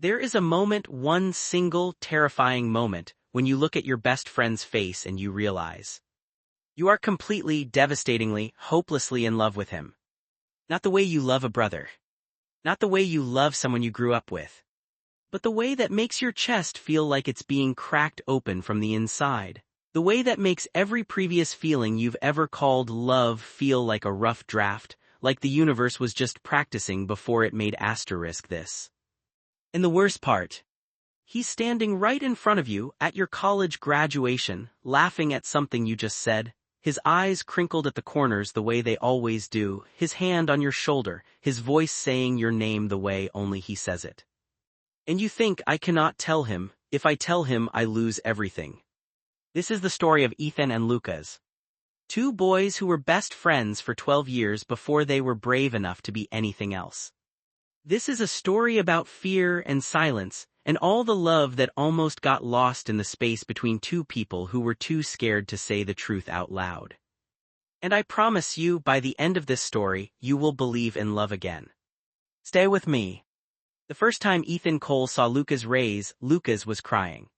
There is a moment, one single terrifying moment, when you look at your best friend's face and you realize you are completely, devastatingly, hopelessly in love with him. Not the way you love a brother. Not the way you love someone you grew up with. But the way that makes your chest feel like it's being cracked open from the inside. The way that makes every previous feeling you've ever called love feel like a rough draft, like the universe was just practicing before it made this. And the worst part, he's standing right in front of you at your college graduation, laughing at something you just said, his eyes crinkled at the corners the way they always do, his hand on your shoulder, his voice saying your name the way only he says it. And you think, I cannot tell him, if I tell him I lose everything. This is the story of Ethan and Lucas. Two boys who were best friends for 12 years before they were brave enough to be anything else. This is a story about fear and silence, and all the love that almost got lost in the space between two people who were too scared to say the truth out loud. And I promise you, by the end of this story, you will believe in love again. Stay with me. The first time Ethan Cole saw Lucas raise, Lucas was crying.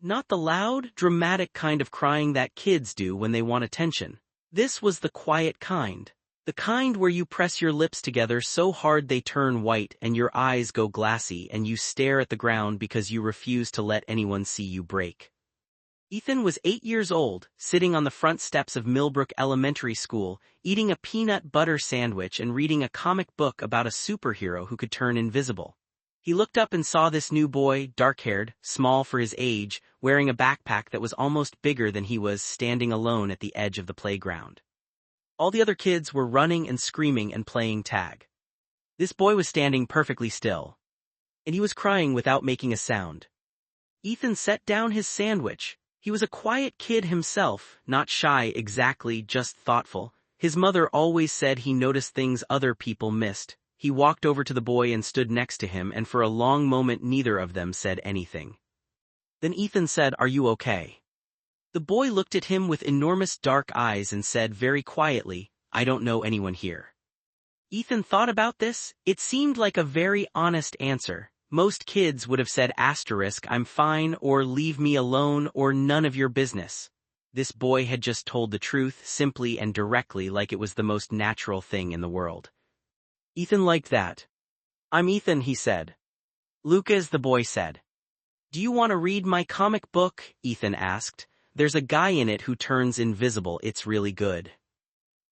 Not the loud, dramatic kind of crying that kids do when they want attention. This was the quiet kind. The kind where you press your lips together so hard they turn white and your eyes go glassy and you stare at the ground because you refuse to let anyone see you break. Ethan was 8 years old, sitting on the front steps of Millbrook Elementary School, eating a peanut butter sandwich and reading a comic book about a superhero who could turn invisible. He looked up and saw this new boy, dark-haired, small for his age, wearing a backpack that was almost bigger than he was, standing alone at the edge of the playground. All the other kids were running and screaming and playing tag. This boy was standing perfectly still. And he was crying without making a sound. Ethan set down his sandwich. He was a quiet kid himself, not shy exactly, just thoughtful. His mother always said he noticed things other people missed. He walked over to the boy and stood next to him, and for a long moment neither of them said anything. Then Ethan said, "Are you okay?" The boy looked at him with enormous dark eyes and said very quietly, "I don't know anyone here." Ethan thought about this. It seemed like a very honest answer. Most kids would have said "I'm fine," or "leave me alone," or "none of your business." This boy had just told the truth, simply and directly, like it was the most natural thing in the world. Ethan liked that. "I'm Ethan," he said. "Lucas," the boy said. "Do you want to read my comic book?" Ethan asked. "There's a guy in it who turns invisible. It's really good."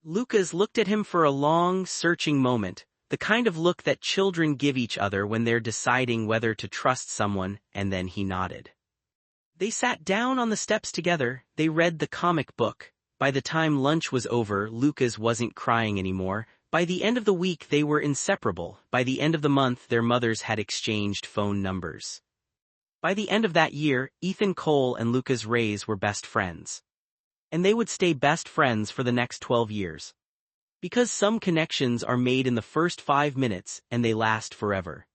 Lucas looked at him for a long, searching moment, the kind of look that children give each other when they're deciding whether to trust someone, and then he nodded. They sat down on the steps together. They read the comic book. By the time lunch was over, Lucas wasn't crying anymore. By the end of the week, they were inseparable. By the end of the month, their mothers had exchanged phone numbers. By the end of that year, Ethan Cole and Lucas Reyes were best friends. And they would stay best friends for the next 12 years. Because some connections are made in the first 5 minutes, and they last forever.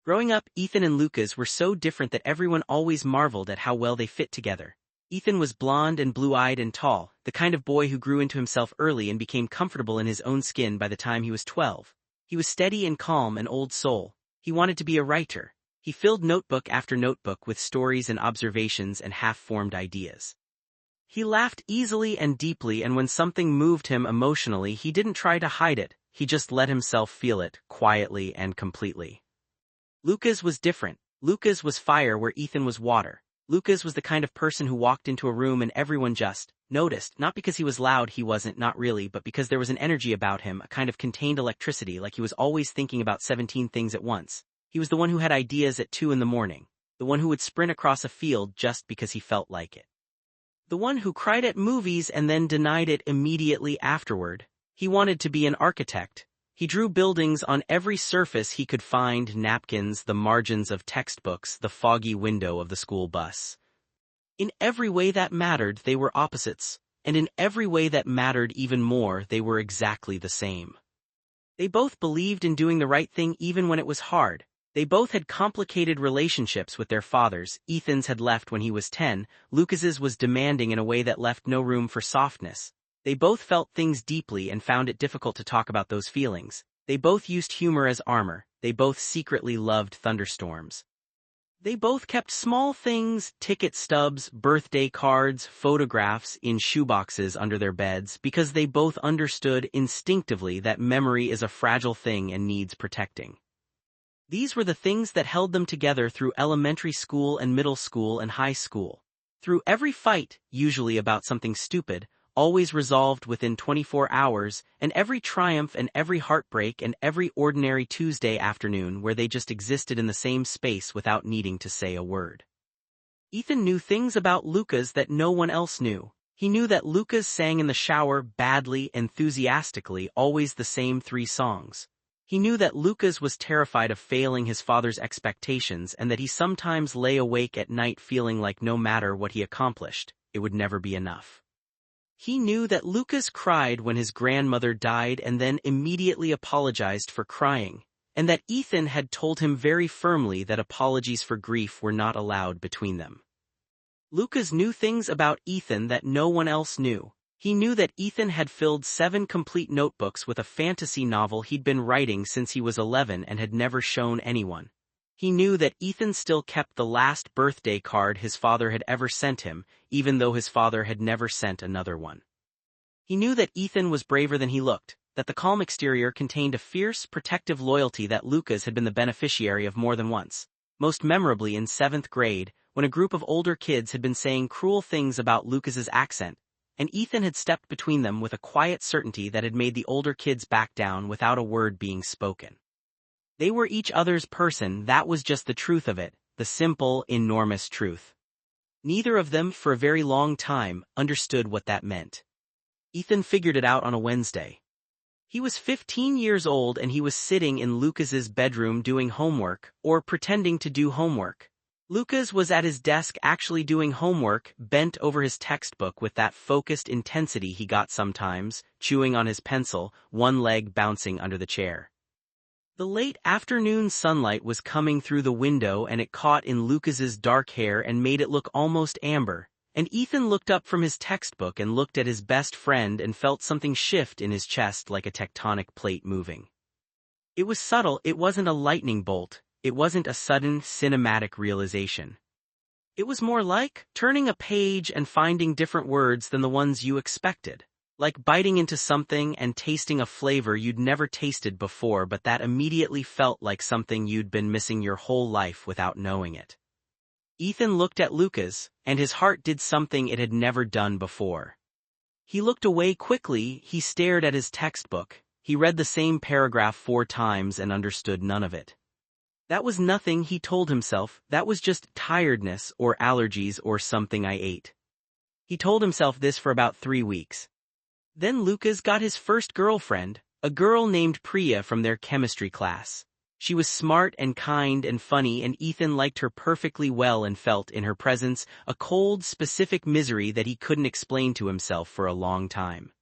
Growing up, Ethan and Lucas were so different that everyone always marveled at how well they fit together. Ethan was blonde and blue-eyed and tall, the kind of boy who grew into himself early and became comfortable in his own skin by the time he was 12. He was steady and calm, an old soul. He wanted to be a writer. He filled notebook after notebook with stories and observations and half-formed ideas. He laughed easily and deeply, and when something moved him emotionally, he didn't try to hide it. He just let himself feel it, quietly and completely. Lucas was different. Lucas was fire where Ethan was water. Lucas was the kind of person who walked into a room and everyone just noticed, not because he was loud, he wasn't, not really, but because there was an energy about him, a kind of contained electricity, like he was always thinking about 17 things at once. He was the one who had ideas at 2 in the morning, the one who would sprint across a field just because he felt like it. The one who cried at movies and then denied it immediately afterward. He wanted to be an architect. He drew buildings on every surface he could find: napkins, the margins of textbooks, the foggy window of the school bus. In every way that mattered, they were opposites, and in every way that mattered even more, they were exactly the same. They both believed in doing the right thing even when it was hard. They both had complicated relationships with their fathers. Ethan's had left when he was 10, Lucas's was demanding in a way that left no room for softness. They both felt things deeply and found it difficult to talk about those feelings. They both used humor as armor. They both secretly loved thunderstorms. They both kept small things, ticket stubs, birthday cards, photographs in shoeboxes under their beds because they both understood instinctively that memory is a fragile thing and needs protecting. These were the things that held them together through elementary school and middle school and high school. Through every fight, usually about something stupid, always resolved within 24 hours, and every triumph and every heartbreak and every ordinary Tuesday afternoon where they just existed in the same space without needing to say a word. Ethan knew things about Lucas that no one else knew. He knew that Lucas sang in the shower badly, enthusiastically, always the same 3 songs. He knew that Lucas was terrified of failing his father's expectations and that he sometimes lay awake at night feeling like no matter what he accomplished, it would never be enough. He knew that Lucas cried when his grandmother died and then immediately apologized for crying, and that Ethan had told him very firmly that apologies for grief were not allowed between them. Lucas knew things about Ethan that no one else knew. He knew that Ethan had filled 7 complete notebooks with a fantasy novel he'd been writing since he was 11 and had never shown anyone. He knew that Ethan still kept the last birthday card his father had ever sent him, even though his father had never sent another one. He knew that Ethan was braver than he looked, that the calm exterior contained a fierce, protective loyalty that Lucas had been the beneficiary of more than once, most memorably in 7th grade, when a group of older kids had been saying cruel things about Lucas's accent, and Ethan had stepped between them with a quiet certainty that had made the older kids back down without a word being spoken. They were each other's person, that was just the truth of it, the simple, enormous truth. Neither of them, for a very long time, understood what that meant. Ethan figured it out on a Wednesday. He was 15 years old and he was sitting in Lucas's bedroom doing homework, or pretending to do homework. Lucas was at his desk actually doing homework, bent over his textbook with that focused intensity he got sometimes, chewing on his pencil, one leg bouncing under the chair. The late afternoon sunlight was coming through the window and it caught in Lucas's dark hair and made it look almost amber, and Ethan looked up from his textbook and looked at his best friend and felt something shift in his chest like a tectonic plate moving. It was subtle, it wasn't a lightning bolt, it wasn't a sudden, cinematic realization. It was more like turning a page and finding different words than the ones you expected. Like biting into something and tasting a flavor you'd never tasted before but that immediately felt like something you'd been missing your whole life without knowing it. Ethan looked at Lucas, and his heart did something it had never done before. He looked away quickly, he stared at his textbook, he read the same paragraph 4 times and understood none of it. That was nothing, he told himself, that was just tiredness or allergies or something I ate. He told himself this for about 3 weeks. Then Lucas got his first girlfriend, a girl named Priya from their chemistry class. She was smart and kind and funny and Ethan liked her perfectly well and felt in her presence a cold, specific misery that he couldn't explain to himself for a long time.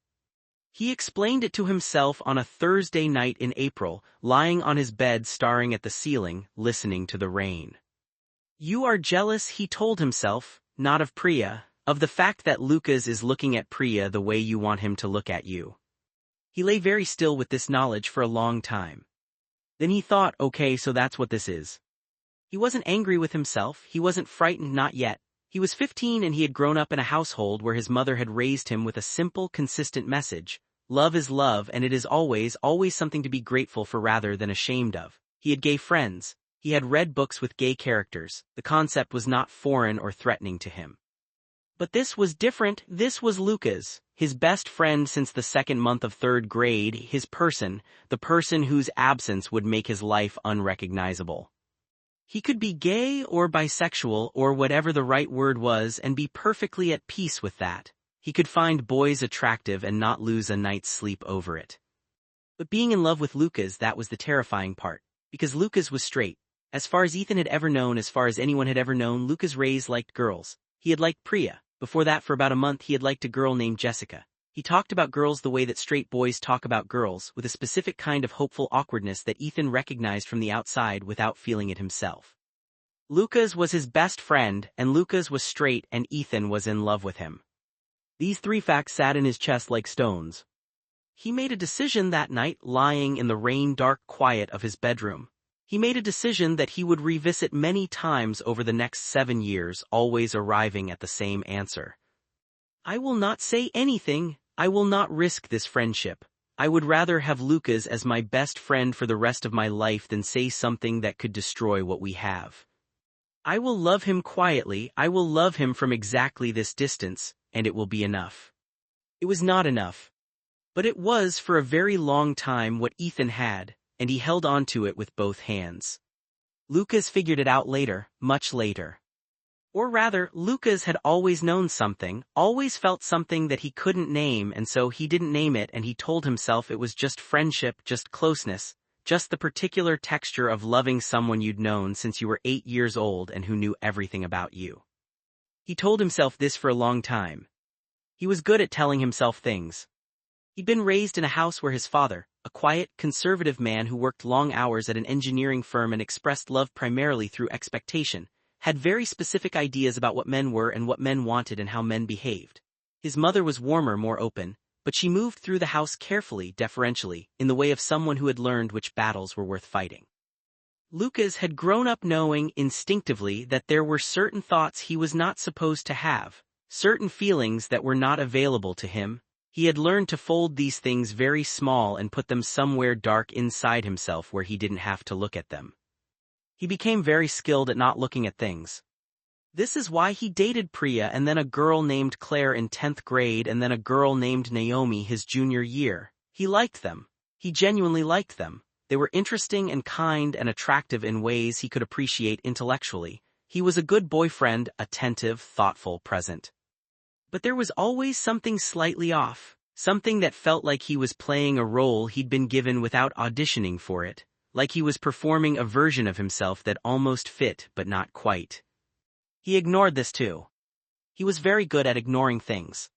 He explained it to himself on a Thursday night in April, lying on his bed staring at the ceiling, listening to the rain. You are jealous, he told himself, not of Priya, of the fact that Lucas is looking at Priya the way you want him to look at you. He lay very still with this knowledge for a long time. Then he thought, okay, so that's what this is. He wasn't angry with himself, he wasn't frightened, not yet. He was 15 and he had grown up in a household where his mother had raised him with a simple, consistent message. Love is love and it is always, always something to be grateful for rather than ashamed of. He had gay friends. He had read books with gay characters. The concept was not foreign or threatening to him. But this was different. This was Lucas, his best friend since the 2nd month of 3rd grade, his person, the person whose absence would make his life unrecognizable. He could be gay or bisexual or whatever the right word was and be perfectly at peace with that. He could find boys attractive and not lose a night's sleep over it. But being in love with Lucas, that was the terrifying part. Because Lucas was straight. As far as Ethan had ever known, as far as anyone had ever known, Lucas Reyes liked girls. He had liked Priya. Before that, for about a month, he had liked a girl named Jessica. He talked about girls the way that straight boys talk about girls, with a specific kind of hopeful awkwardness that Ethan recognized from the outside without feeling it himself. Lucas was his best friend, and Lucas was straight, and Ethan was in love with him. These 3 facts sat in his chest like stones. He made a decision that night, lying in the rain-dark quiet of his bedroom. He made a decision that he would revisit many times over the next 7 years, always arriving at the same answer. I will not say anything. I will not risk this friendship. I would rather have Lucas as my best friend for the rest of my life than say something that could destroy what we have. I will love him quietly. I will love him from exactly this distance, and it will be enough. It was not enough. But it was for a very long time what Ethan had, and he held on to it with both hands. Lucas figured it out later, much later. Or rather, Lucas had always known something, always felt something that he couldn't name, and so he didn't name it, and he told himself it was just friendship, just closeness, just the particular texture of loving someone you'd known since you were 8 years old and who knew everything about you. He told himself this for a long time. He was good at telling himself things. He'd been raised in a house where his father, a quiet, conservative man who worked long hours at an engineering firm and expressed love primarily through expectation, had very specific ideas about what men were and what men wanted and how men behaved. His mother was warmer, more open, but she moved through the house carefully, deferentially, in the way of someone who had learned which battles were worth fighting. Lucas had grown up knowing, instinctively, that there were certain thoughts he was not supposed to have, certain feelings that were not available to him. He had learned to fold these things very small and put them somewhere dark inside himself where he didn't have to look at them. He became very skilled at not looking at things. This is why he dated Priya and then a girl named Claire in 10th grade and then a girl named Naomi his junior year. He liked them. He genuinely liked them. They were interesting and kind and attractive in ways he could appreciate intellectually. He was a good boyfriend, attentive, thoughtful, present. But there was always something slightly off, something that felt like he was playing a role he'd been given without auditioning for it, like he was performing a version of himself that almost fit but not quite. He ignored this too. He was very good at ignoring things.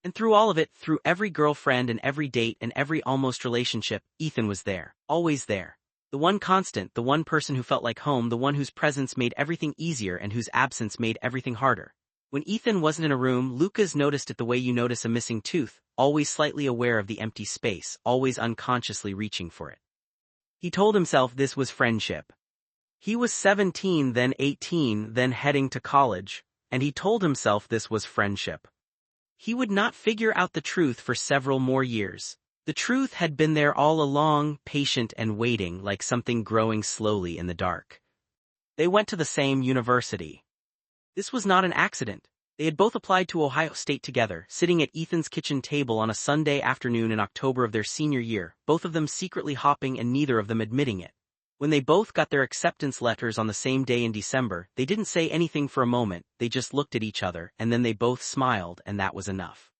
And through all of it, through every girlfriend and every date and every almost relationship, Ethan was there, always there. The one constant, the one person who felt like home, the one whose presence made everything easier and whose absence made everything harder. When Ethan wasn't in a room, Lucas noticed it the way you notice a missing tooth, always slightly aware of the empty space, always unconsciously reaching for it. He told himself this was friendship. He was 17, then 18, then heading to college, and he told himself this was friendship. He would not figure out the truth for several more years. The truth had been there all along, patient and waiting, like something growing slowly in the dark. They went to the same university. This was not an accident. They had both applied to Ohio State together, sitting at Ethan's kitchen table on a Sunday afternoon in October of their senior year, both of them secretly hopping and neither of them admitting it. When they both got their acceptance letters on the same day in December, they didn't say anything for a moment, they just looked at each other, and then they both smiled, and that was enough.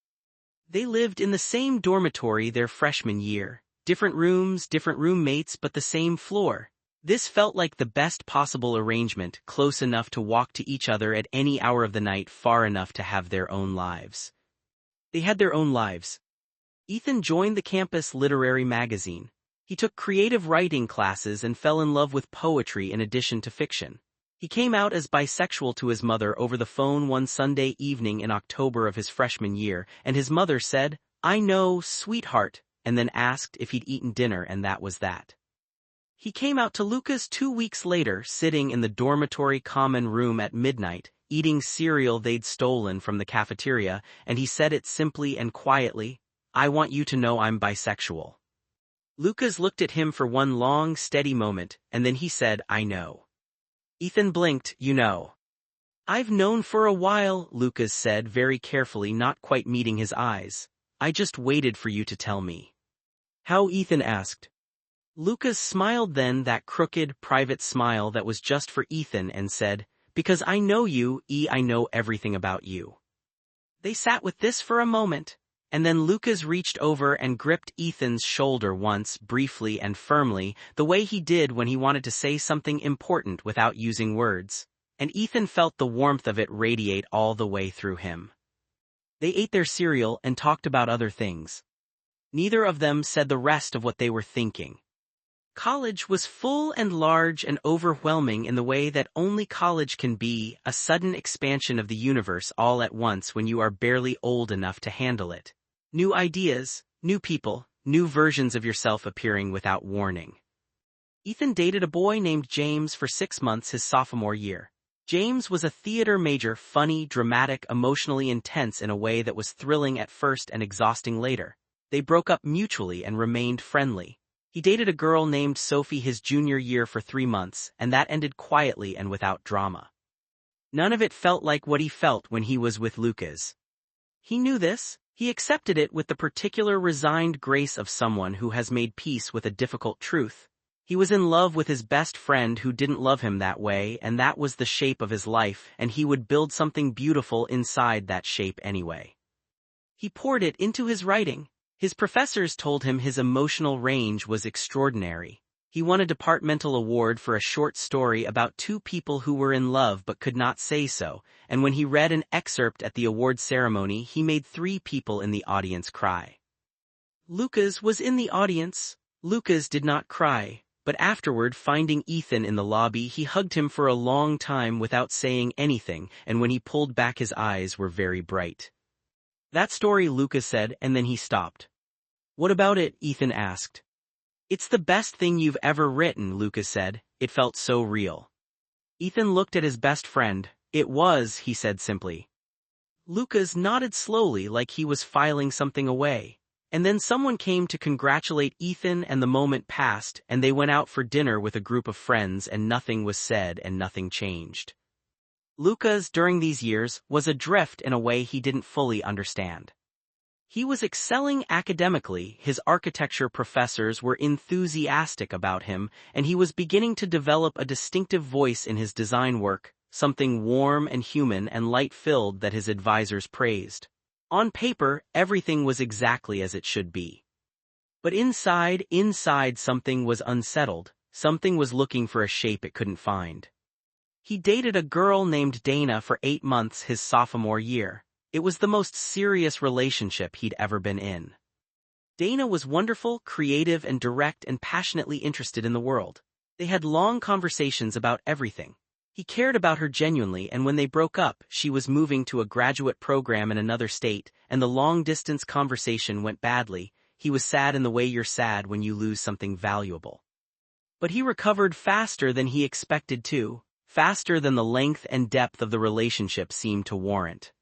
They lived in the same dormitory their freshman year, different rooms, different roommates, but the same floor. This felt like the best possible arrangement, close enough to walk to each other at any hour of the night, far enough to have their own lives. They had their own lives. Ethan joined the campus literary magazine. He took creative writing classes and fell in love with poetry in addition to fiction. He came out as bisexual to his mother over the phone one Sunday evening in October of his freshman year, and his mother said, "I know, sweetheart," and then asked if he'd eaten dinner, and that was that. He came out to Lucas 2 weeks later, sitting in the dormitory common room at midnight, eating cereal they'd stolen from the cafeteria, and he said it simply and quietly, "I want you to know I'm bisexual." Lucas looked at him for one long, steady moment, and then he said, "I know." Ethan blinked. "You know." "I've known for a while," Lucas said very carefully, not quite meeting his eyes. "I just waited for you to tell me." "How?" Ethan asked. Lucas smiled then, that crooked, private smile that was just for Ethan, and said, "Because I know you, I know everything about you." They sat with this for a moment, and then Lucas reached over and gripped Ethan's shoulder once, briefly and firmly, the way he did when he wanted to say something important without using words, and Ethan felt the warmth of it radiate all the way through him. They ate their cereal and talked about other things. Neither of them said the rest of what they were thinking. College was full and large and overwhelming in the way that only college can be, a sudden expansion of the universe all at once when you are barely old enough to handle it. New ideas, new people, new versions of yourself appearing without warning. Ethan dated a boy named James for 6 months his sophomore year. James was a theater major, funny, dramatic, emotionally intense in a way that was thrilling at first and exhausting later. They broke up mutually and remained friendly. He dated a girl named Sophie his junior year for 3 months, and that ended quietly and without drama. None of it felt like what he felt when he was with Lucas. He knew this. He accepted it with the particular resigned grace of someone who has made peace with a difficult truth. He was in love with his best friend who didn't love him that way, and that was the shape of his life, and he would build something beautiful inside that shape anyway. He poured it into his writing. His professors told him his emotional range was extraordinary. He won a departmental award for a short story about two people who were in love but could not say so, and when he read an excerpt at the award ceremony, he made 3 people in the audience cry. Lucas was in the audience. Lucas did not cry, but afterward, finding Ethan in the lobby, he hugged him for a long time without saying anything, and when he pulled back his eyes were very bright. That story, Lucas said, and then he stopped. What about it? Ethan asked. It's the best thing you've ever written, Lucas said. It felt so real. Ethan looked at his best friend. It was, he said simply. Lucas nodded slowly like he was filing something away. And then someone came to congratulate Ethan and the moment passed, and they went out for dinner with a group of friends and nothing was said and nothing changed. Lucas, during these years, was adrift in a way he didn't fully understand. He was excelling academically, his architecture professors were enthusiastic about him, and he was beginning to develop a distinctive voice in his design work, something warm and human and light-filled that his advisors praised. On paper, everything was exactly as it should be. But inside something was unsettled, something was looking for a shape it couldn't find. He dated a girl named Dana for 8 months his sophomore year. It was the most serious relationship he'd ever been in. Dana was wonderful, creative, and direct and passionately interested in the world. They had long conversations about everything. He cared about her genuinely, and when they broke up, she was moving to a graduate program in another state, and the long-distance conversation went badly. He was sad in the way you're sad when you lose something valuable. But he recovered faster than he expected to, faster than the length and depth of the relationship seemed to warrant.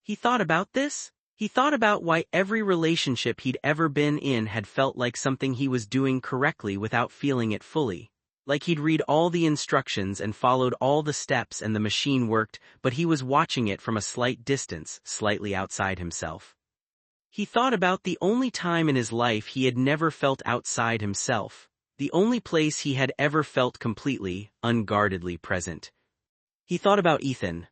He thought about this. He thought about why every relationship he'd ever been in had felt like something he was doing correctly without feeling it fully. Like he'd read all the instructions and followed all the steps and the machine worked, but he was watching it from a slight distance, slightly outside himself. He thought about the only time in his life he had never felt outside himself, the only place he had ever felt completely, unguardedly present. He thought about Ethan.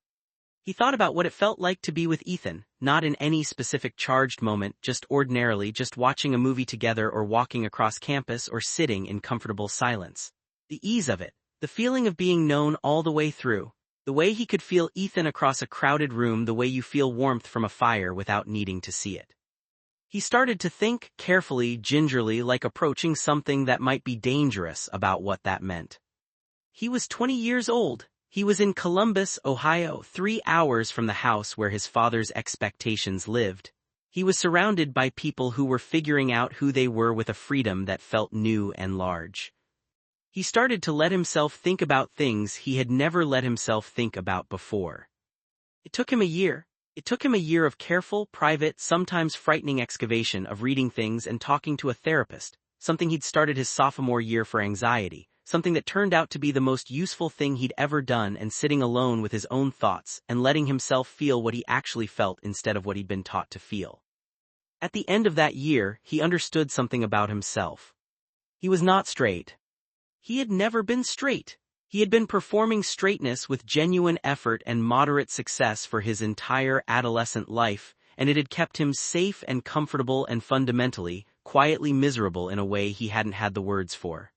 He thought about what it felt like to be with Ethan, not in any specific charged moment, just ordinarily, just watching a movie together or walking across campus or sitting in comfortable silence. The ease of it, the feeling of being known all the way through, the way he could feel Ethan across a crowded room, the way you feel warmth from a fire without needing to see it. He started to think, carefully, gingerly, like approaching something that might be dangerous about what that meant. He was 20 years old. He was in Columbus, Ohio, 3 hours from the house where his father's expectations lived. He was surrounded by people who were figuring out who they were with a freedom that felt new and large. He started to let himself think about things he had never let himself think about before. It took him a year. It took him a year of careful, private, sometimes frightening excavation, of reading things and talking to a therapist, something he'd started his sophomore year for anxiety, something that turned out to be the most useful thing he'd ever done, and sitting alone with his own thoughts and letting himself feel what he actually felt instead of what he'd been taught to feel. At the end of that year, he understood something about himself. He was not straight. He had never been straight. He had been performing straightness with genuine effort and moderate success for his entire adolescent life, and it had kept him safe and comfortable and fundamentally, quietly miserable in a way he hadn't had the words for.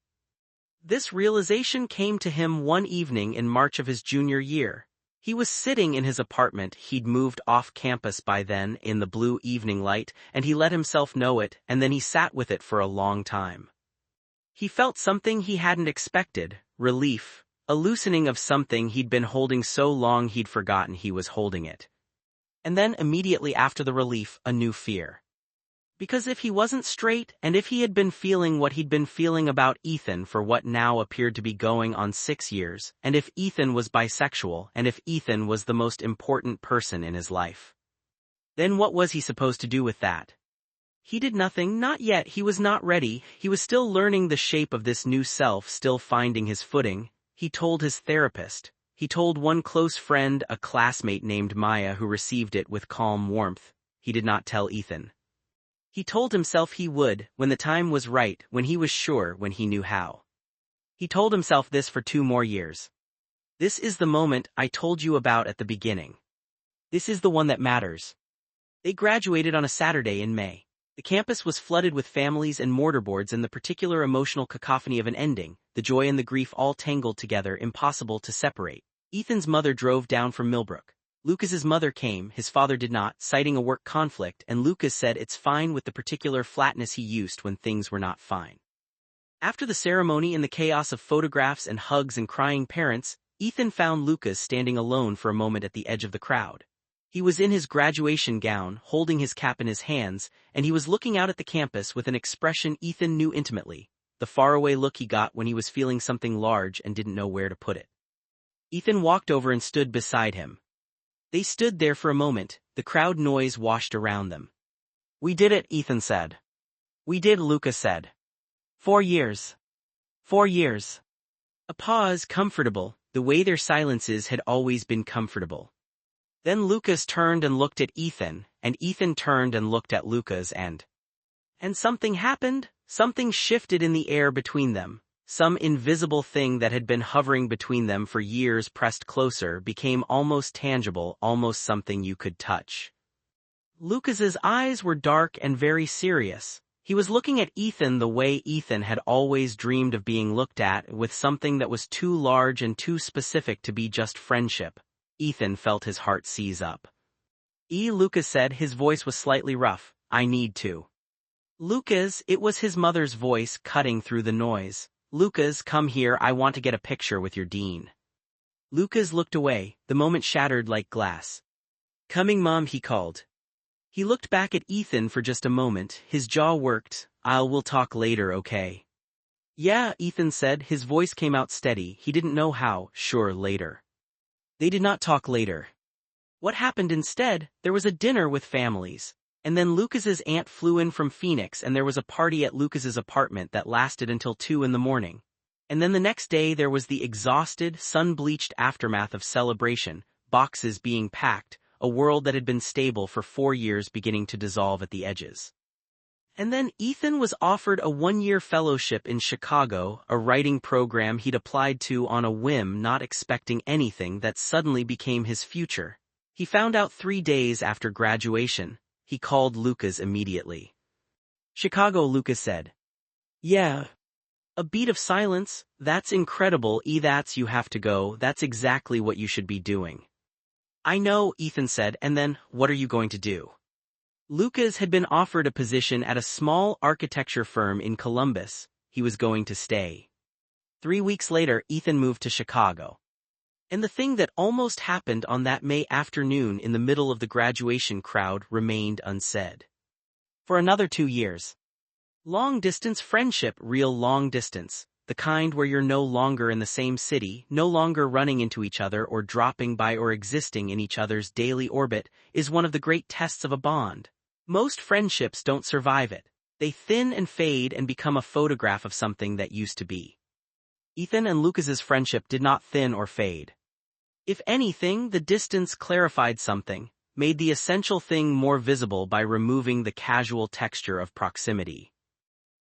This realization came to him one evening in March of his junior year. He was sitting in his apartment. He'd moved off campus by then, in the blue evening light, and he let himself know it, and then he sat with it for a long time. He felt something he hadn't expected, relief, a loosening of something he'd been holding so long he'd forgotten he was holding it. And then immediately after the relief, a new fear. Because if he wasn't straight, and if he had been feeling what he'd been feeling about Ethan for what now appeared to be going on 6 years, and if Ethan was bisexual, and if Ethan was the most important person in his life, then what was he supposed to do with that? He did nothing, not yet. He was not ready. He was still learning the shape of this new self, still finding his footing. He told his therapist. He told one close friend, a classmate named Maya, who received it with calm warmth. He did not tell Ethan. He told himself he would, when the time was right, when he was sure, when he knew how. He told himself this for 2 more years. This is the moment I told you about at the beginning. This is the one that matters. They graduated on a Saturday in May. The campus was flooded with families and mortarboards and the particular emotional cacophony of an ending, the joy and the grief all tangled together, impossible to separate. Ethan's mother drove down from Millbrook. Lucas's mother came, his father did not, citing a work conflict, and Lucas said it's fine with the particular flatness he used when things were not fine. After the ceremony and the chaos of photographs and hugs and crying parents, Ethan found Lucas standing alone for a moment at the edge of the crowd. He was in his graduation gown, holding his cap in his hands, and he was looking out at the campus with an expression Ethan knew intimately, the faraway look he got when he was feeling something large and didn't know where to put it. Ethan walked over and stood beside him. They stood there for a moment, the crowd noise washed around them. "We did it," Ethan said. "We did," Lucas said. 4 years. 4 years. A pause, comfortable, the way their silences had always been comfortable. Then Lucas turned and looked at Ethan, and Ethan turned and looked at Lucas, and something happened, something shifted in the air between them. Some invisible thing that had been hovering between them for years pressed closer, became almost tangible, almost something you could touch. Lucas's eyes were dark and very serious. He was looking at Ethan the way Ethan had always dreamed of being looked at, with something that was too large and too specific to be just friendship. Ethan felt his heart seize up. Lucas said, his voice was slightly rough, "I need to." Lucas, it was his mother's voice cutting through the noise. "Lucas, come here, I want to get a picture with your dean." Lucas looked away, the moment shattered like glass. "Coming, Mom," he called. He looked back at Ethan for just a moment, his jaw worked. We'll talk later, okay?" "Yeah," Ethan said, his voice came out steady, he didn't know how, sure, later. They did not talk later. What happened instead? There was a dinner with families. And then Lucas's aunt flew in from Phoenix and there was a party at Lucas's apartment that lasted until 2 in the morning. And then the next day there was the exhausted, sun-bleached aftermath of celebration, boxes being packed, a world that had been stable for 4 years beginning to dissolve at the edges. And then Ethan was offered a 1-year fellowship in Chicago, a writing program he'd applied to on a whim, not expecting anything that suddenly became his future. He found out 3 days after graduation. He called Lucas immediately. "Chicago," Lucas said. "Yeah." A beat of silence. "That's incredible, that's you have to go, that's exactly what you should be doing." "I know," Ethan said, and then, "What are you going to do?" Lucas had been offered a position at a small architecture firm in Columbus. He was going to stay. 3 weeks later, Ethan moved to Chicago. And the thing that almost happened on that May afternoon in the middle of the graduation crowd remained unsaid. For another 2 years. Long-distance friendship, real long-distance, the kind where you're no longer in the same city, no longer running into each other or dropping by or existing in each other's daily orbit, is one of the great tests of a bond. Most friendships don't survive it. They thin and fade and become a photograph of something that used to be. Ethan and Lucas's friendship did not thin or fade. If anything, the distance clarified something, made the essential thing more visible by removing the casual texture of proximity.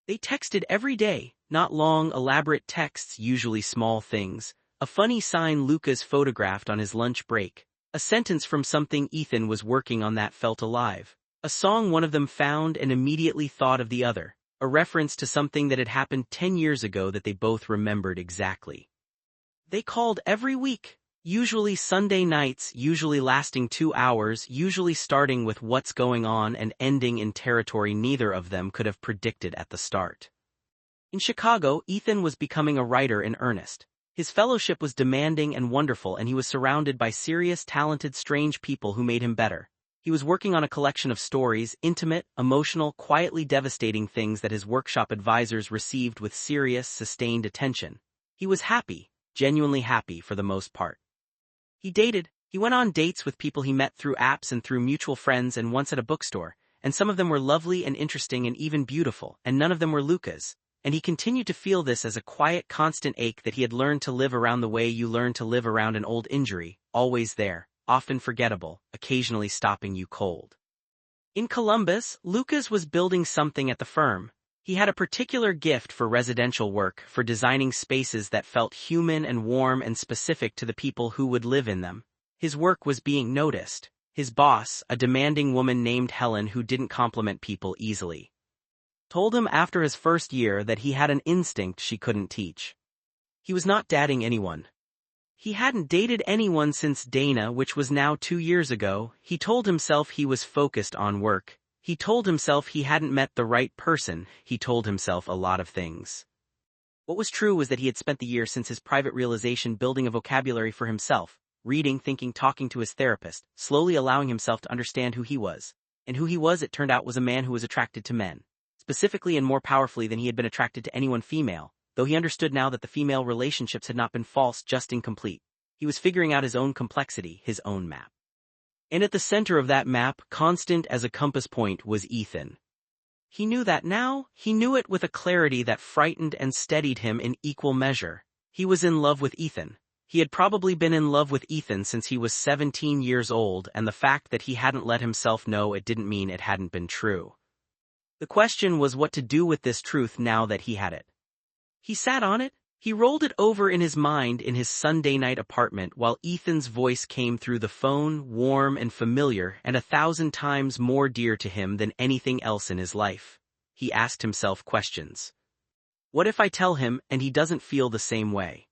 They texted every day, not long, elaborate texts, usually small things, a funny sign Lucas photographed on his lunch break, a sentence from something Ethan was working on that felt alive, a song one of them found and immediately thought of the other, a reference to something that had happened 10 years ago that they both remembered exactly. They called every week. Usually Sunday nights, usually lasting 2 hours, usually starting with what's going on and ending in territory neither of them could have predicted at the start. In Chicago, Ethan was becoming a writer in earnest. His fellowship was demanding and wonderful and he was surrounded by serious, talented, strange people who made him better. He was working on a collection of stories, intimate, emotional, quietly devastating things that his workshop advisors received with serious, sustained attention. He was happy, genuinely happy for the most part. He dated. He went on dates with people he met through apps and through mutual friends and once at a bookstore, and some of them were lovely and interesting and even beautiful, and none of them were Luca's. And he continued to feel this as a quiet, constant ache that he had learned to live around the way you learn to live around an old injury, always there, often forgettable, occasionally stopping you cold. In Columbus, Lucas was building something at the firm. He had a particular gift for residential work, for designing spaces that felt human and warm and specific to the people who would live in them. His work was being noticed. His boss, a demanding woman named Helen who didn't compliment people easily, told him after his first year that he had an instinct she couldn't teach. He was not dating anyone. He hadn't dated anyone since Dana, which was now 2 years ago. He told himself he was focused on work. He told himself he hadn't met the right person. He told himself a lot of things. What was true was that he had spent the year since his private realization building a vocabulary for himself, reading, thinking, talking to his therapist, slowly allowing himself to understand who he was. And who he was, it turned out, was a man who was attracted to men, specifically and more powerfully than he had been attracted to anyone female, though he understood now that the female relationships had not been false, just incomplete. He was figuring out his own complexity, his own map. And at the center of that map, constant as a compass point, was Ethan. He knew that now. He knew it with a clarity that frightened and steadied him in equal measure. He was in love with Ethan. He had probably been in love with Ethan since he was 17 years old, and the fact that he hadn't let himself know it didn't mean it hadn't been true. The question was what to do with this truth now that he had it. He sat on it. He rolled it over in his mind in his Sunday night apartment while Ethan's voice came through the phone, warm and familiar and 1,000 times more dear to him than anything else in his life. He asked himself questions. What if I tell him and he doesn't feel the same way?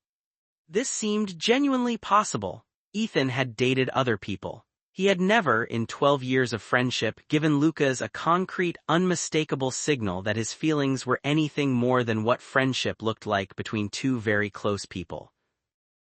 This seemed genuinely possible. Ethan had dated other people. He had never, in 12 years of friendship, given Lucas a concrete, unmistakable signal that his feelings were anything more than what friendship looked like between two very close people.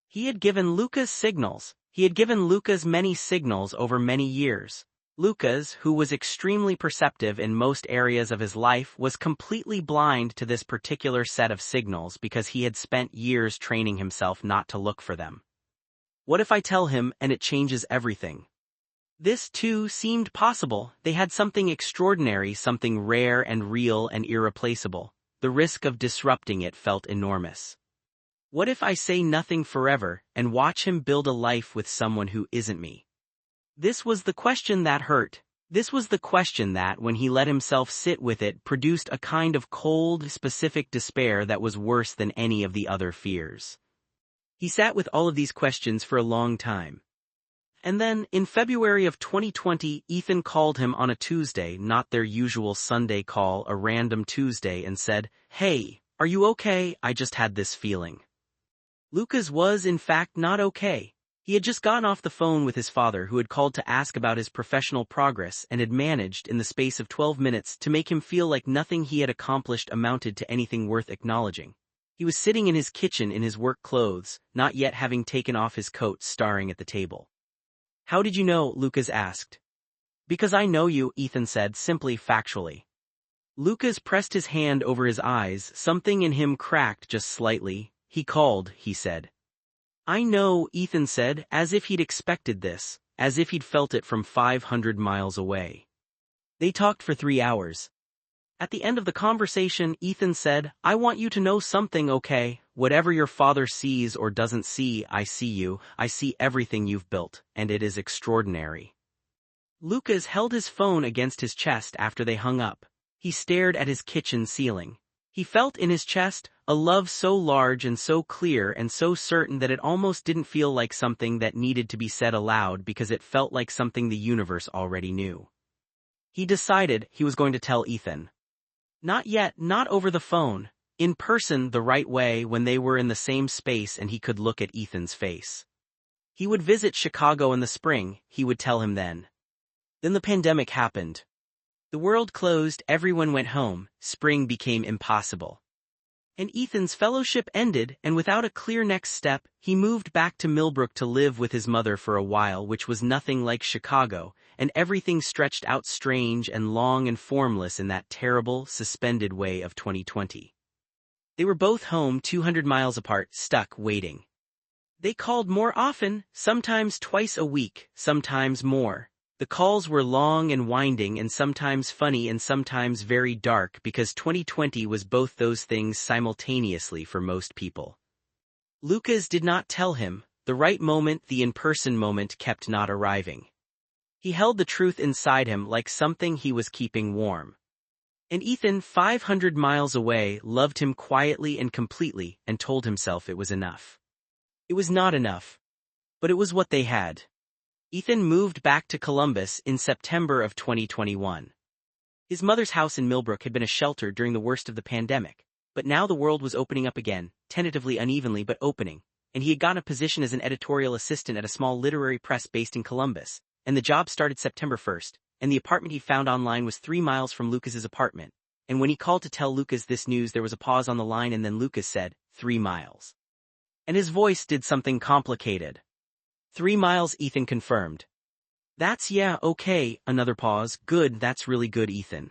He had given Lucas signals. He had given Lucas many signals over many years. Lucas, who was extremely perceptive in most areas of his life, was completely blind to this particular set of signals because he had spent years training himself not to look for them. What if I tell him and it changes everything? This, too, seemed possible. They had something extraordinary, something rare and real and irreplaceable. The risk of disrupting it felt enormous. What if I say nothing forever and watch him build a life with someone who isn't me? This was the question that hurt. This was the question that, when he let himself sit with it, produced a kind of cold, specific despair that was worse than any of the other fears. He sat with all of these questions for a long time. And then, in February of 2020, Ethan called him on a Tuesday, not their usual Sunday call, a random Tuesday, and said, "Hey, are you okay? I just had this feeling." Lucas was, in fact, not okay. He had just gotten off the phone with his father, who had called to ask about his professional progress and had managed, in the space of 12 minutes, to make him feel like nothing he had accomplished amounted to anything worth acknowledging. He was sitting in his kitchen in his work clothes, not yet having taken off his coat, staring at the table. "How did you know?" Lucas asked. "Because I know you," Ethan said, simply, factually. Lucas pressed his hand over his eyes, something in him cracked just slightly. "He called," he said. "I know," Ethan said, as if he'd expected this, as if he'd felt it from 500 miles away. They talked for 3 hours. At the end of the conversation, Ethan said, "I want you to know something, okay? Whatever your father sees or doesn't see, I see you. I see everything you've built, and it is extraordinary." Lucas held his phone against his chest after they hung up. He stared at his kitchen ceiling. He felt in his chest a love so large and so clear and so certain that it almost didn't feel like something that needed to be said aloud because it felt like something the universe already knew. He decided he was going to tell Ethan. Not yet, not over the phone. In person, the right way, when they were in the same space and he could look at Ethan's face. He would visit Chicago in the spring, he would tell him then. Then the pandemic happened. The world closed, everyone went home, spring became impossible. And Ethan's fellowship ended, and without a clear next step, he moved back to Millbrook to live with his mother for a while, which was nothing like Chicago, and everything stretched out strange and long and formless in that terrible, suspended way of 2020. They were both home 200 miles apart, stuck, waiting. They called more often, sometimes twice a week, sometimes more. The calls were long and winding and sometimes funny and sometimes very dark because 2020 was both those things simultaneously for most people. Lucas did not tell him. The right moment, the in-person moment, kept not arriving. He held the truth inside him like something he was keeping warm. And Ethan, 500 miles away, loved him quietly and completely and told himself it was enough. It was not enough. But it was what they had. Ethan moved back to Columbus in September of 2021. His mother's house in Millbrook had been a shelter during the worst of the pandemic, but now the world was opening up again, tentatively, unevenly, but opening, and he had gotten a position as an editorial assistant at a small literary press based in Columbus, and the job started September 1st, and the apartment he found online was 3 miles from Lucas's apartment, and when he called to tell Lucas this news there was a pause on the line and then Lucas said, 3 miles. And his voice did something complicated. 3 miles, Ethan confirmed. That's yeah, okay, another pause, good, that's really good, Ethan.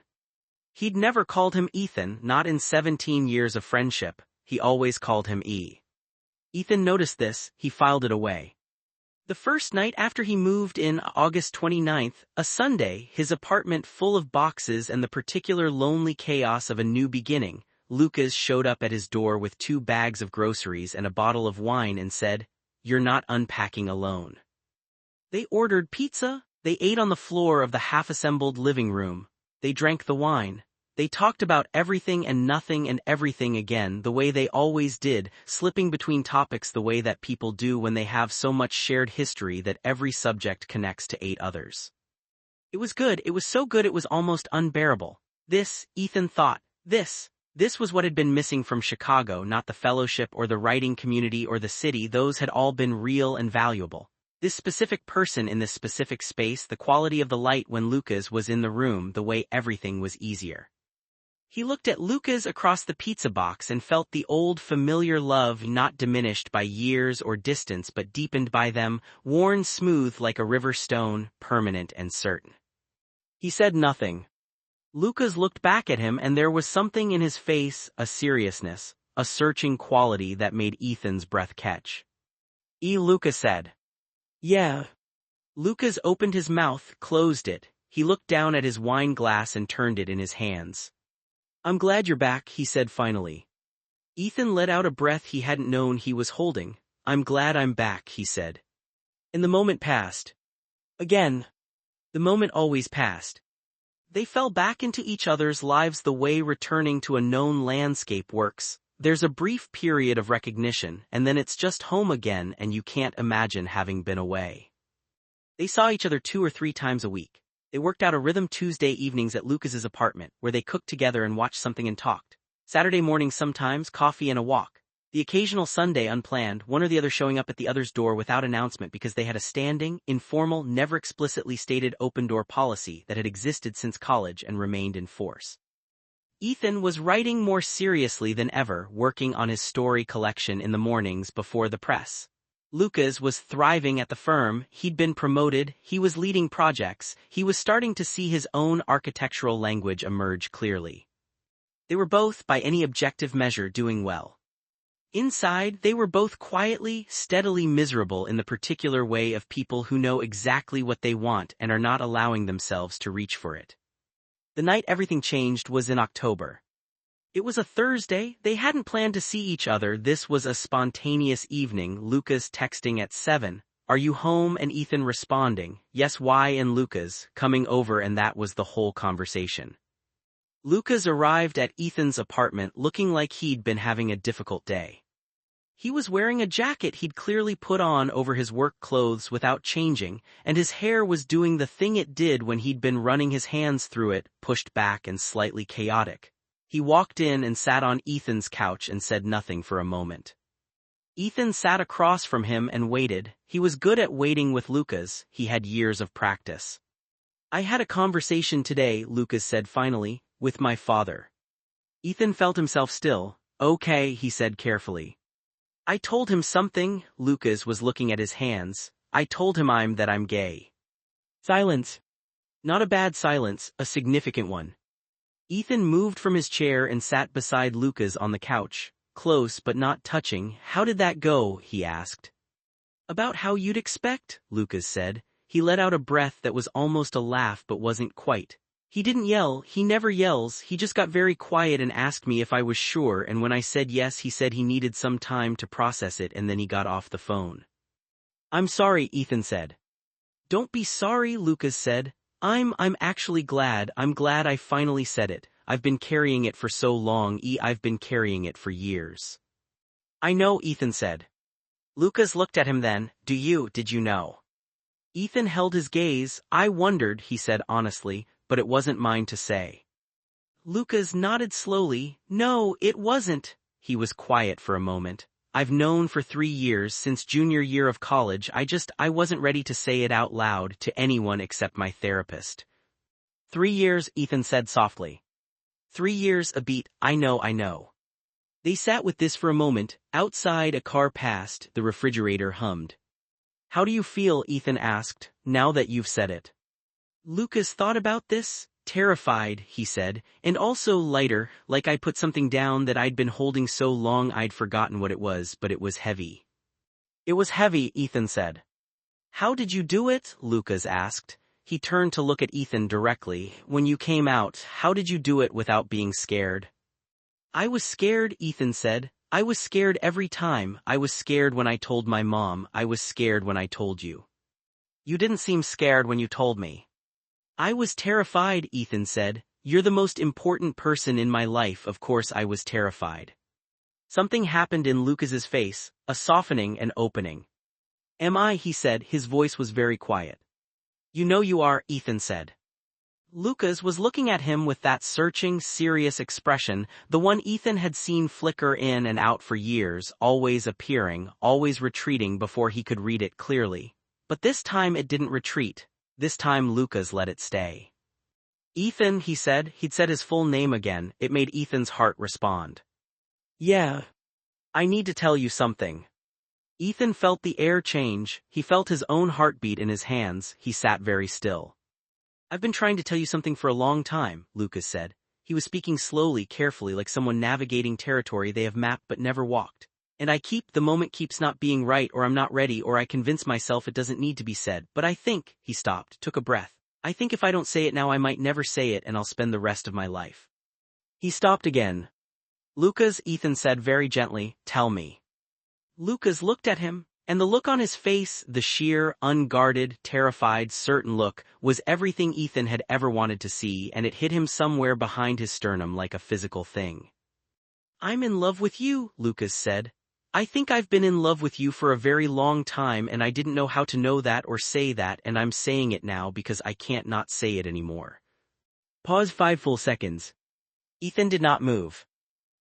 He'd never called him Ethan, not in 17 years of friendship, he always called him E. Ethan noticed this, he filed it away. The first night after he moved in, August 29th, a Sunday, his apartment full of boxes and the particular lonely chaos of a new beginning, Lucas showed up at his door with 2 bags of groceries and a bottle of wine and said, "You're not unpacking alone." They ordered pizza, they ate on the floor of the half-assembled living room, they drank the wine, they talked about everything and nothing and everything again the way they always did, slipping between topics the way that people do when they have so much shared history that every subject connects to 8 others. It was good, it was so good it was almost unbearable. This, Ethan thought, this was what had been missing from Chicago, not the fellowship or the writing community or the city, those had all been real and valuable. This specific person in this specific space, the quality of the light when Lucas was in the room, the way everything was easier. He looked at Lucas across the pizza box and felt the old familiar love not diminished by years or distance but deepened by them, worn smooth like a river stone, permanent and certain. He said nothing. Lucas looked back at him and there was something in his face, a seriousness, a searching quality that made Ethan's breath catch. Lucas said. Yeah. Lucas opened his mouth, closed it. He looked down at his wine glass and turned it in his hands. I'm glad you're back, he said finally. Ethan let out a breath he hadn't known he was holding. I'm glad I'm back, he said. And the moment passed. Again. The moment always passed. They fell back into each other's lives the way returning to a known landscape works. There's a brief period of recognition, and then it's just home again and you can't imagine having been away. They saw each other 2 or 3 times a week. They worked out a rhythm Tuesday evenings at Lucas's apartment, where they cooked together and watched something and talked. Saturday mornings sometimes, coffee and a walk. The occasional Sunday unplanned, one or the other showing up at the other's door without announcement because they had a standing, informal, never explicitly stated open-door policy that had existed since college and remained in force. Ethan was writing more seriously than ever, working on his story collection in the mornings before the press. Lucas was thriving at the firm, he'd been promoted, he was leading projects, he was starting to see his own architectural language emerge clearly. They were both, by any objective measure, doing well. Inside, they were both quietly, steadily miserable in the particular way of people who know exactly what they want and are not allowing themselves to reach for it. The night everything changed was in October. It was a Thursday, they hadn't planned to see each other, this was a spontaneous evening, Lucas texting at 7, "Are you home?" and Ethan responding, "Yes, why?" and Lucas coming over, and that was the whole conversation. Lucas arrived at Ethan's apartment looking like he'd been having a difficult day. He was wearing a jacket he'd clearly put on over his work clothes without changing, and his hair was doing the thing it did when he'd been running his hands through it, pushed back and slightly chaotic. He walked in and sat on Ethan's couch and said nothing for a moment. Ethan sat across from him and waited. He was good at waiting with Lucas, he had years of practice. "I had a conversation today," Lucas said finally, "with my father." Ethan felt himself still. "Okay," he said carefully. "I told him something," Lucas was looking at his hands. "I told him I'm gay." Silence. Not a bad silence, a significant one. Ethan moved from his chair and sat beside Lucas on the couch, close but not touching. How did that go? He asked. About how you'd expect, Lucas said. He let out a breath that was almost a laugh but wasn't quite. He didn't yell, he never yells, he just got very quiet and asked me if I was sure, and when I said yes he said he needed some time to process it, and then he got off the phone. I'm sorry, Ethan said. Don't be sorry, Lucas said. I'm actually glad. I'm glad I finally said it. I've been carrying it for so long. I've been carrying it for years. I know, Ethan said. Lucas looked at him then. Did you know? Ethan held his gaze. I wondered, he said honestly, but it wasn't mine to say. Lucas nodded slowly. No, it wasn't. He was quiet for a moment. I've known for 3 years, since junior year of college. I wasn't ready to say it out loud to anyone except my therapist. 3 years, Ethan said softly. 3 years a beat, I know. They sat with this for a moment. Outside a car passed, the refrigerator hummed. How do you feel, Ethan asked, now that you've said it? Lucas thought about this. Terrified, he said, and also lighter, like I put something down that I'd been holding so long I'd forgotten what it was, but it was heavy. It was heavy, Ethan said. How did you do it? Lucas asked. He turned to look at Ethan directly. When you came out, how did you do it without being scared? I was scared, Ethan said. I was scared every time. I was scared when I told my mom. I was scared when I told you. You didn't seem scared when you told me. I was terrified, Ethan said. You're the most important person in my life. Of course I was terrified. Something happened in Lucas's face, a softening and opening. Am I? He said. His voice was very quiet. You know you are, Ethan said. Lucas was looking at him with that searching, serious expression, the one Ethan had seen flicker in and out for years, always appearing, always retreating before he could read it clearly. But this time it didn't retreat. This time Lucas let it stay. Ethan, he said. He'd said his full name again. It made Ethan's heart respond. Yeah. I need to tell you something. Ethan felt the air change. He felt his own heartbeat in his hands. He sat very still. I've been trying to tell you something for a long time, Lucas said. He was speaking slowly, carefully, like someone navigating territory they have mapped but never walked. And the moment keeps not being right, or I'm not ready, or I convince myself it doesn't need to be said. But I think, he stopped, took a breath. I think if I don't say it now I might never say it and I'll spend the rest of my life. He stopped again. Lucas, Ethan said very gently, tell me. Lucas looked at him, and the look on his face, the sheer, unguarded, terrified, certain look, was everything Ethan had ever wanted to see, and it hit him somewhere behind his sternum like a physical thing. I'm in love with you, Lucas said. I think I've been in love with you for a very long time, and I didn't know how to know that or say that, and I'm saying it now because I can't not say it anymore. Pause 5 full seconds. Ethan did not move.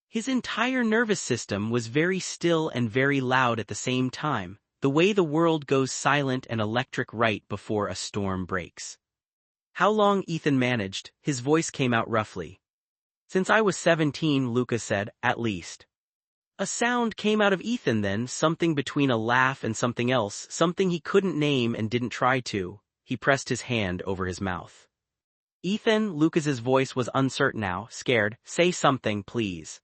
His entire nervous system was very still and very loud at the same time, the way the world goes silent and electric right before a storm breaks. How long? Ethan managed. His voice came out roughly. Since I was 17, Lucas said, at least. A sound came out of Ethan then, something between a laugh and something else, something he couldn't name and didn't try to. He pressed his hand over his mouth. Ethan, Lucas's voice was uncertain now, scared. Say something, please.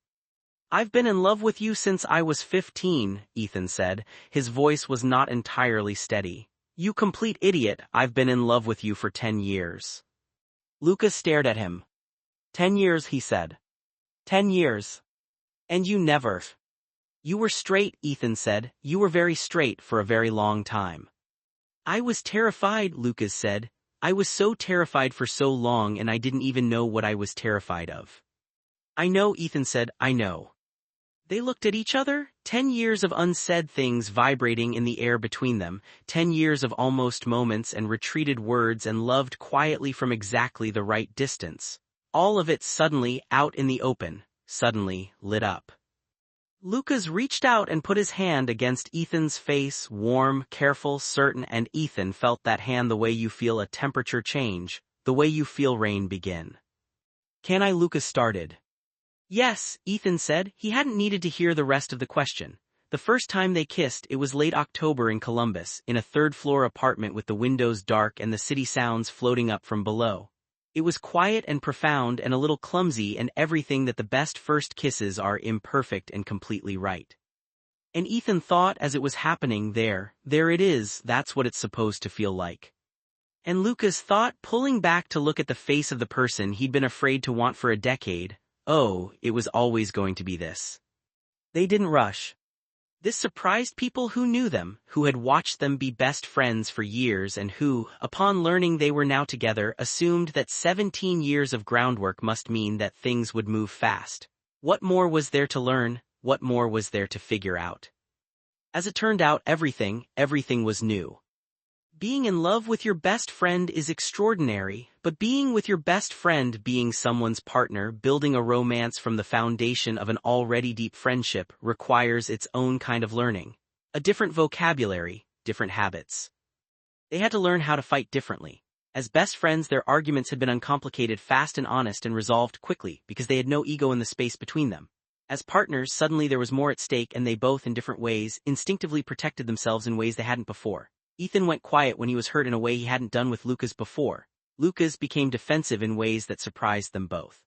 I've been in love with you since I was 15, Ethan said. His voice was not entirely steady. You complete idiot, I've been in love with you for 10 years. Lucas stared at him. 10 years, he said. 10 years. And you never. You were straight, Ethan said. You were very straight for a very long time. I was terrified, Lucas said. I was so terrified for so long and I didn't even know what I was terrified of. I know, Ethan said, I know. They looked at each other, 10 years of unsaid things vibrating in the air between them, 10 years of almost moments and retreated words and loved quietly from exactly the right distance. All of it suddenly out in the open, suddenly lit up. Lucas reached out and put his hand against Ethan's face, warm, careful, certain, and Ethan felt that hand the way you feel a temperature change, the way you feel rain begin. Can I? Lucas started. Yes, Ethan said. He hadn't needed to hear the rest of the question. The first time they kissed, it was late October in Columbus, in a third-floor apartment with the windows dark and the city sounds floating up from below. It was quiet and profound and a little clumsy and everything that the best first kisses are, imperfect and completely right. And Ethan thought as it was happening, there it is, that's what it's supposed to feel like. And Lucas thought, pulling back to look at the face of the person he'd been afraid to want for a decade, oh, it was always going to be this. They didn't rush. This surprised people who knew them, who had watched them be best friends for years and who, upon learning they were now together, assumed that 17 years of groundwork must mean that things would move fast. What more was there to learn? What more was there to figure out? As it turned out, everything was new. Being in love with your best friend is extraordinary, but being with your best friend, being someone's partner, building a romance from the foundation of an already deep friendship, requires its own kind of learning. A different vocabulary, different habits. They had to learn how to fight differently. As best friends, their arguments had been uncomplicated, fast and honest, and resolved quickly because they had no ego in the space between them. As partners, suddenly there was more at stake and they both, in different ways, instinctively protected themselves in ways they hadn't before. Ethan went quiet when he was hurt in a way he hadn't done with Lucas before. Lucas became defensive in ways that surprised them both.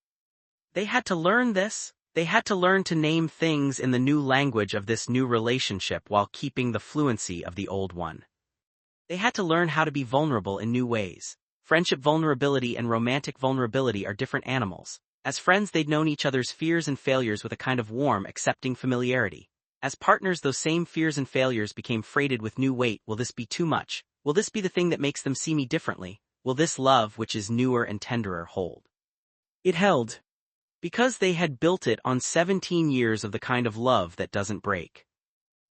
They had to learn this. They had to learn to name things in the new language of this new relationship while keeping the fluency of the old one. They had to learn how to be vulnerable in new ways. Friendship vulnerability and romantic vulnerability are different animals. As friends, they'd known each other's fears and failures with a kind of warm, accepting familiarity. As partners, those same fears and failures became freighted with new weight. Will this be too much? Will this be the thing that makes them see me differently? Will this love, which is newer and tenderer, hold? It held. Because they had built it on 17 years of the kind of love that doesn't break.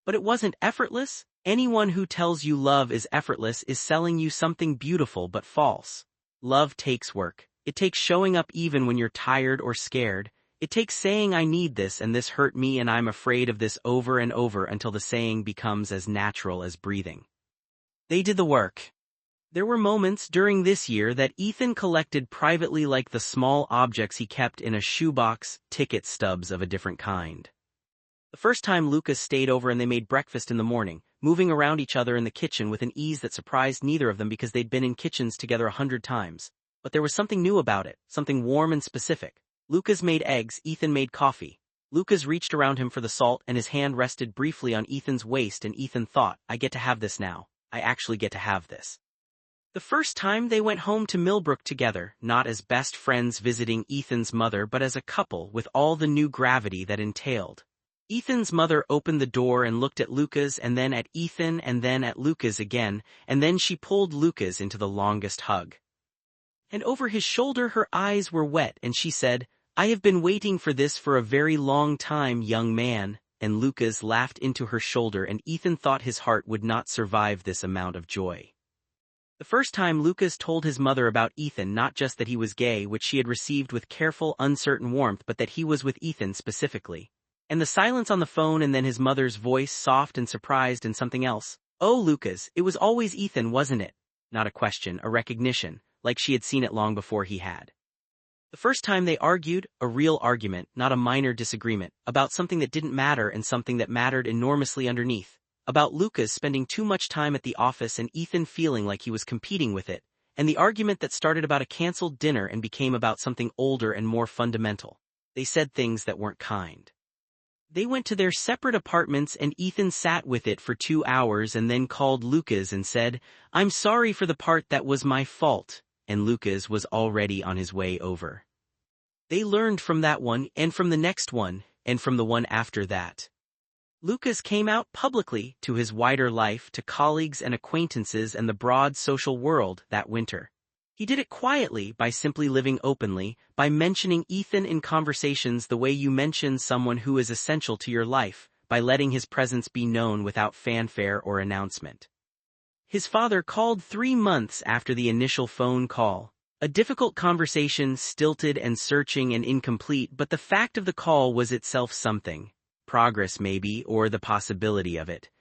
But it wasn't effortless. Anyone who tells you love is effortless is selling you something beautiful but false. Love takes work. It takes showing up even when you're tired or scared. It takes saying I need this and this hurt me and I'm afraid of this over and over until the saying becomes as natural as breathing. They did the work. There were moments during this year that Ethan collected privately, like the small objects he kept in a shoebox, ticket stubs of a different kind. The first time Lucas stayed over and they made breakfast in the morning, moving around each other in the kitchen with an ease that surprised neither of them because they'd been in kitchens together 100 times. But there was something new about it, something warm and specific. Lucas made eggs, Ethan made coffee. Lucas reached around him for the salt and his hand rested briefly on Ethan's waist and Ethan thought, I get to have this now. I actually get to have this. The first time they went home to Millbrook together, not as best friends visiting Ethan's mother but as a couple with all the new gravity that entailed. Ethan's mother opened the door and looked at Lucas and then at Ethan and then at Lucas again, and then she pulled Lucas into the longest hug. And over his shoulder her eyes were wet and she said, I have been waiting for this for a very long time, young man, and Lucas laughed into her shoulder and Ethan thought his heart would not survive this amount of joy. The first time Lucas told his mother about Ethan, not just that he was gay, which she had received with careful, uncertain warmth, but that he was with Ethan specifically. And the silence on the phone and then his mother's voice, soft and surprised and something else. Oh, Lucas, it was always Ethan, wasn't it? Not a question, a recognition, like she had seen it long before he had. The first time they argued, a real argument, not a minor disagreement, about something that didn't matter and something that mattered enormously underneath. About Lucas spending too much time at the office and Ethan feeling like he was competing with it, and the argument that started about a canceled dinner and became about something older and more fundamental. They said things that weren't kind. They went to their separate apartments and Ethan sat with it for 2 hours and then called Lucas and said, I'm sorry for the part that was my fault, and Lucas was already on his way over. They learned from that one and from the next one and from the one after that. Lucas came out publicly to his wider life, to colleagues and acquaintances and the broad social world that winter. He did it quietly by simply living openly, by mentioning Ethan in conversations the way you mention someone who is essential to your life, by letting his presence be known without fanfare or announcement. His father called 3 months after the initial phone call. A difficult conversation, stilted and searching and incomplete, but the fact of the call was itself something. Progress maybe, or the possibility of it.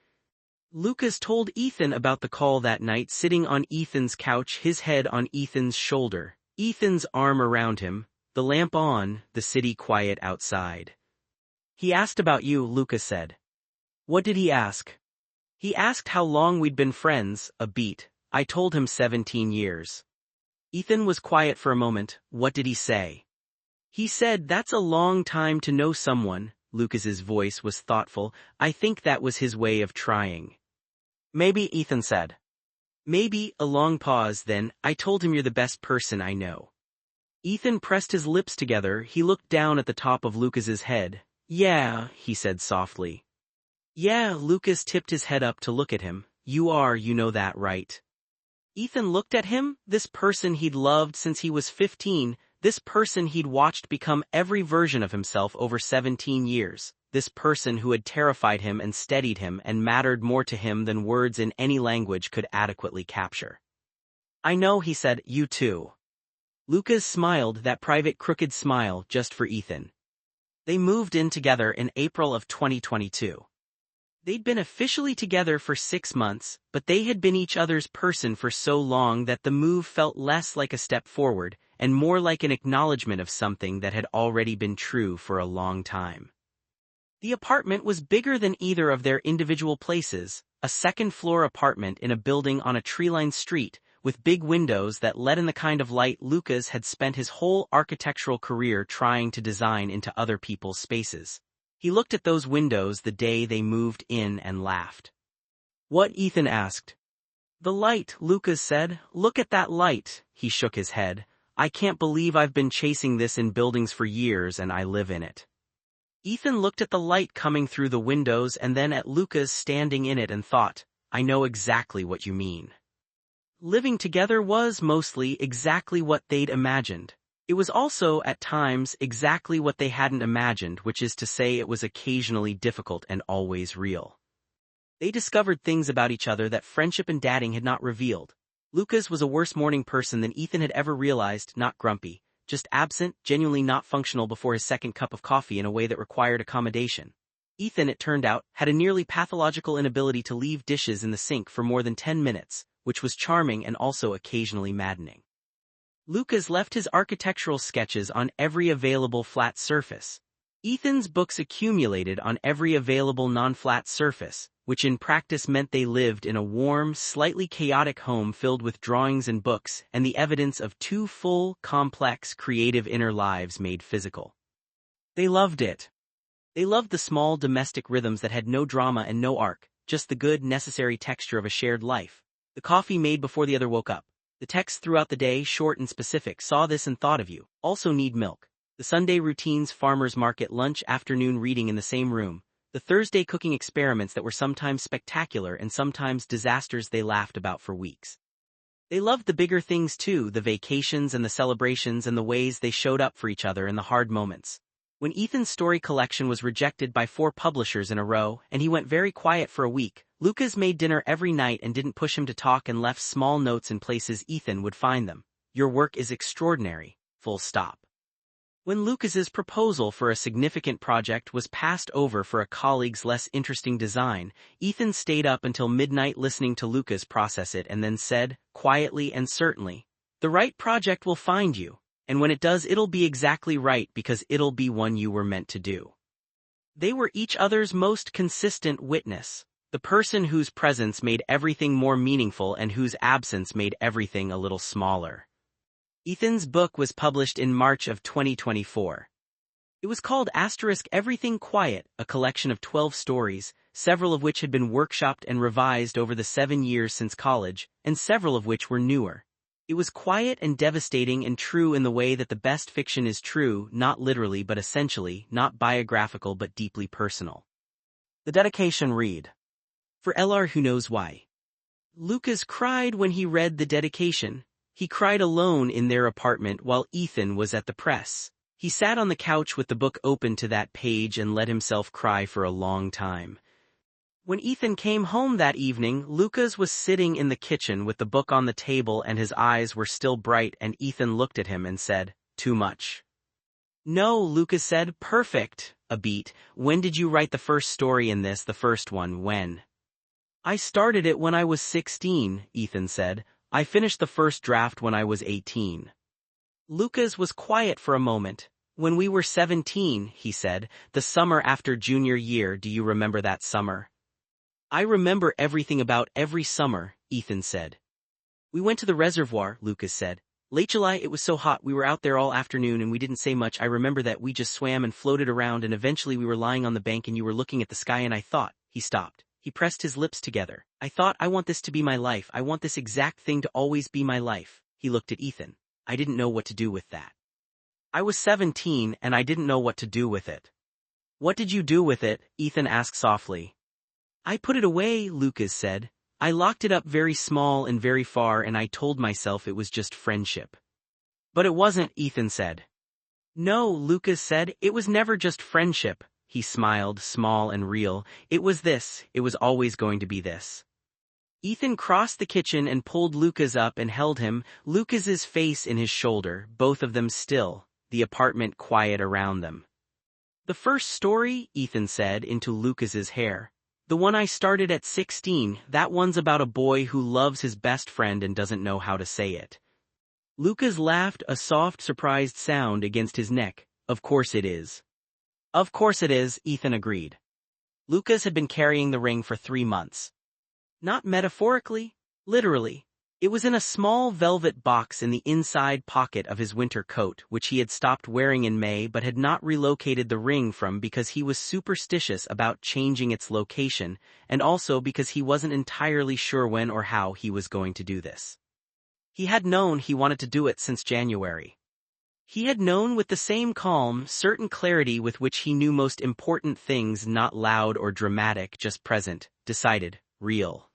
Lucas told Ethan about the call that night, sitting on Ethan's couch, his head on Ethan's shoulder, Ethan's arm around him, the lamp on, the city quiet outside. He asked about you, Lucas said. What did he ask? He asked how long we'd been friends, a beat. I told him 17 years. Ethan was quiet for a moment. What did he say? He said, that's a long time to know someone. Lucas's voice was thoughtful. I think that was his way of trying. Maybe, Ethan said. Maybe, a long pause, then, I told him you're the best person I know. Ethan pressed his lips together. He looked down at the top of Lucas's head. Yeah, he said softly. Yeah, Lucas tipped his head up to look at him. You know that, right? Ethan looked at him, this person he'd loved since he was 15, this person he'd watched become every version of himself over 17 years, this person who had terrified him and steadied him and mattered more to him than words in any language could adequately capture. I know, he said, you too. Lucas smiled, that private crooked smile, just for Ethan. They moved in together in April of 2022. They'd been officially together for 6 months, but they had been each other's person for so long that the move felt less like a step forward and more like an acknowledgement of something that had already been true for a long time. The apartment was bigger than either of their individual places, a second-floor apartment in a building on a tree-lined street, with big windows that let in the kind of light Lucas had spent his whole architectural career trying to design into other people's spaces. He looked at those windows the day they moved in and laughed. What? Ethan asked. The light, Lucas said. Look at that light. He shook his head. I can't believe I've been chasing this in buildings for years and I live in it. Ethan looked at the light coming through the windows and then at Lucas standing in it and thought, I know exactly what you mean. Living together was mostly exactly what they'd imagined. It was also, at times, exactly what they hadn't imagined, which is to say it was occasionally difficult and always real. They discovered things about each other that friendship and dating had not revealed. Lucas was a worse morning person than Ethan had ever realized, not grumpy, just absent, genuinely not functional before his second cup of coffee in a way that required accommodation. Ethan, it turned out, had a nearly pathological inability to leave dishes in the sink for more than 10 minutes, which was charming and also occasionally maddening. Lucas left his architectural sketches on every available flat surface. Ethan's books accumulated on every available non-flat surface, which in practice meant they lived in a warm, slightly chaotic home filled with drawings and books and the evidence of 2 full, complex, creative inner lives made physical. They loved it. They loved the small domestic rhythms that had no drama and no arc, just the good, necessary texture of a shared life. The coffee made before the other woke up. The texts throughout the day, short and specific, saw this and thought of you, also need milk. The Sunday routines, farmer's market, lunch, afternoon reading in the same room. The Thursday cooking experiments that were sometimes spectacular and sometimes disasters they laughed about for weeks. They loved the bigger things too, the vacations and the celebrations and the ways they showed up for each other in the hard moments. When Ethan's story collection was rejected by 4 publishers in a row and he went very quiet for a week, Lucas made dinner every night and didn't push him to talk and left small notes in places Ethan would find them. Your work is extraordinary, full stop. When Lucas's proposal for a significant project was passed over for a colleague's less interesting design, Ethan stayed up until midnight listening to Lucas process it and then said, quietly and certainly, the right project will find you, and when it does it'll be exactly right because it'll be one you were meant to do. They were each other's most consistent witness, the person whose presence made everything more meaningful and whose absence made everything a little smaller. Ethan's book was published in March of 2024. It was called Everything Quiet, a collection of 12 stories, several of which had been workshopped and revised over the 7 years since college, and several of which were newer. It was quiet and devastating and true in the way that the best fiction is true, not literally but essentially, not biographical but deeply personal. The dedication read. For LR who knows why. Lucas cried when he read the dedication. He cried alone in their apartment while Ethan was at the press. He sat on the couch with the book open to that page and let himself cry for a long time. When Ethan came home that evening, Lucas was sitting in the kitchen with the book on the table and his eyes were still bright and Ethan looked at him and said, too much. No, Lucas said, perfect, a beat. When did you write the first story in this, the first one, when? I started it when I was 16, Ethan said. I finished the first draft when I was 18. Lucas was quiet for a moment. When we were 17, he said, the summer after junior year, do you remember that summer? I remember everything about every summer, Ethan said. We went to the reservoir, Lucas said. Late July, it was so hot we were out there all afternoon and we didn't say much. I remember that we just swam and floated around and eventually we were lying on the bank and you were looking at the sky and I thought, he stopped. He pressed his lips together. I thought, I want this to be my life. I want this exact thing to always be my life. He looked at Ethan. I didn't know what to do with that. I was 17 and I didn't know what to do with it. What did you do with it? Ethan asked softly. I put it away, Lucas said. I locked it up very small and very far and I told myself it was just friendship. But it wasn't, Ethan said. No, Lucas said, it was never just friendship. He smiled, small and real. It was this, it was always going to be this. Ethan crossed the kitchen and pulled Lucas up and held him, Lucas's face in his shoulder, both of them still, the apartment quiet around them. The first story, Ethan said into Lucas's hair. The one I started at 16, that one's about a boy who loves his best friend and doesn't know how to say it. Lucas laughed, a soft, surprised sound against his neck. Of course it is. Of course it is, Ethan agreed. Lucas had been carrying the ring for 3 months. Not metaphorically, literally. It was in a small velvet box in the inside pocket of his winter coat, which he had stopped wearing in May but had not relocated the ring from because he was superstitious about changing its location, and also because he wasn't entirely sure when or how he was going to do this. He had known he wanted to do it since January. He had known with the same calm, certain clarity with which he knew most important things, not loud or dramatic, just present, decided, real.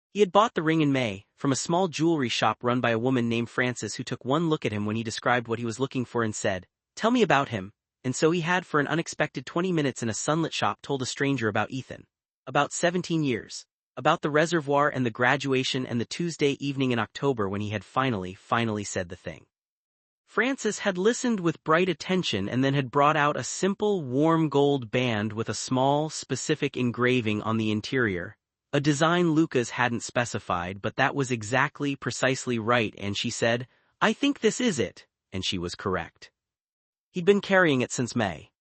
He had bought the ring in May, from a small jewelry shop run by a woman named Frances who took one look at him when he described what he was looking for and said, "Tell me about him," and so he had for an unexpected 20 minutes in a sunlit shop told a stranger about Ethan. About 17 years. About the reservoir and the graduation and the Tuesday evening in October when he had finally said the thing. Frances had listened with bright attention and then had brought out a simple, warm gold band with a small, specific engraving on the interior. A design Lucas hadn't specified, but that was precisely right, and she said, "I think this is it," and she was correct. He'd been carrying it since May.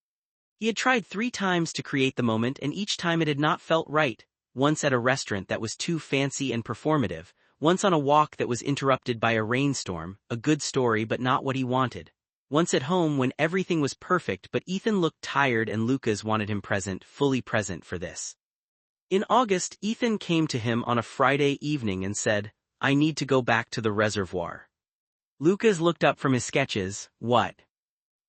He had tried 3 times to create the moment, and each time it had not felt right. Once at a restaurant that was too fancy and performative, once on a walk that was interrupted by a rainstorm, a good story but not what he wanted. Once at home when everything was perfect but Ethan looked tired and Lucas wanted him present, fully present for this. In August, Ethan came to him on a Friday evening and said, "I need to go back to the reservoir." Lucas looked up from his sketches. "What?"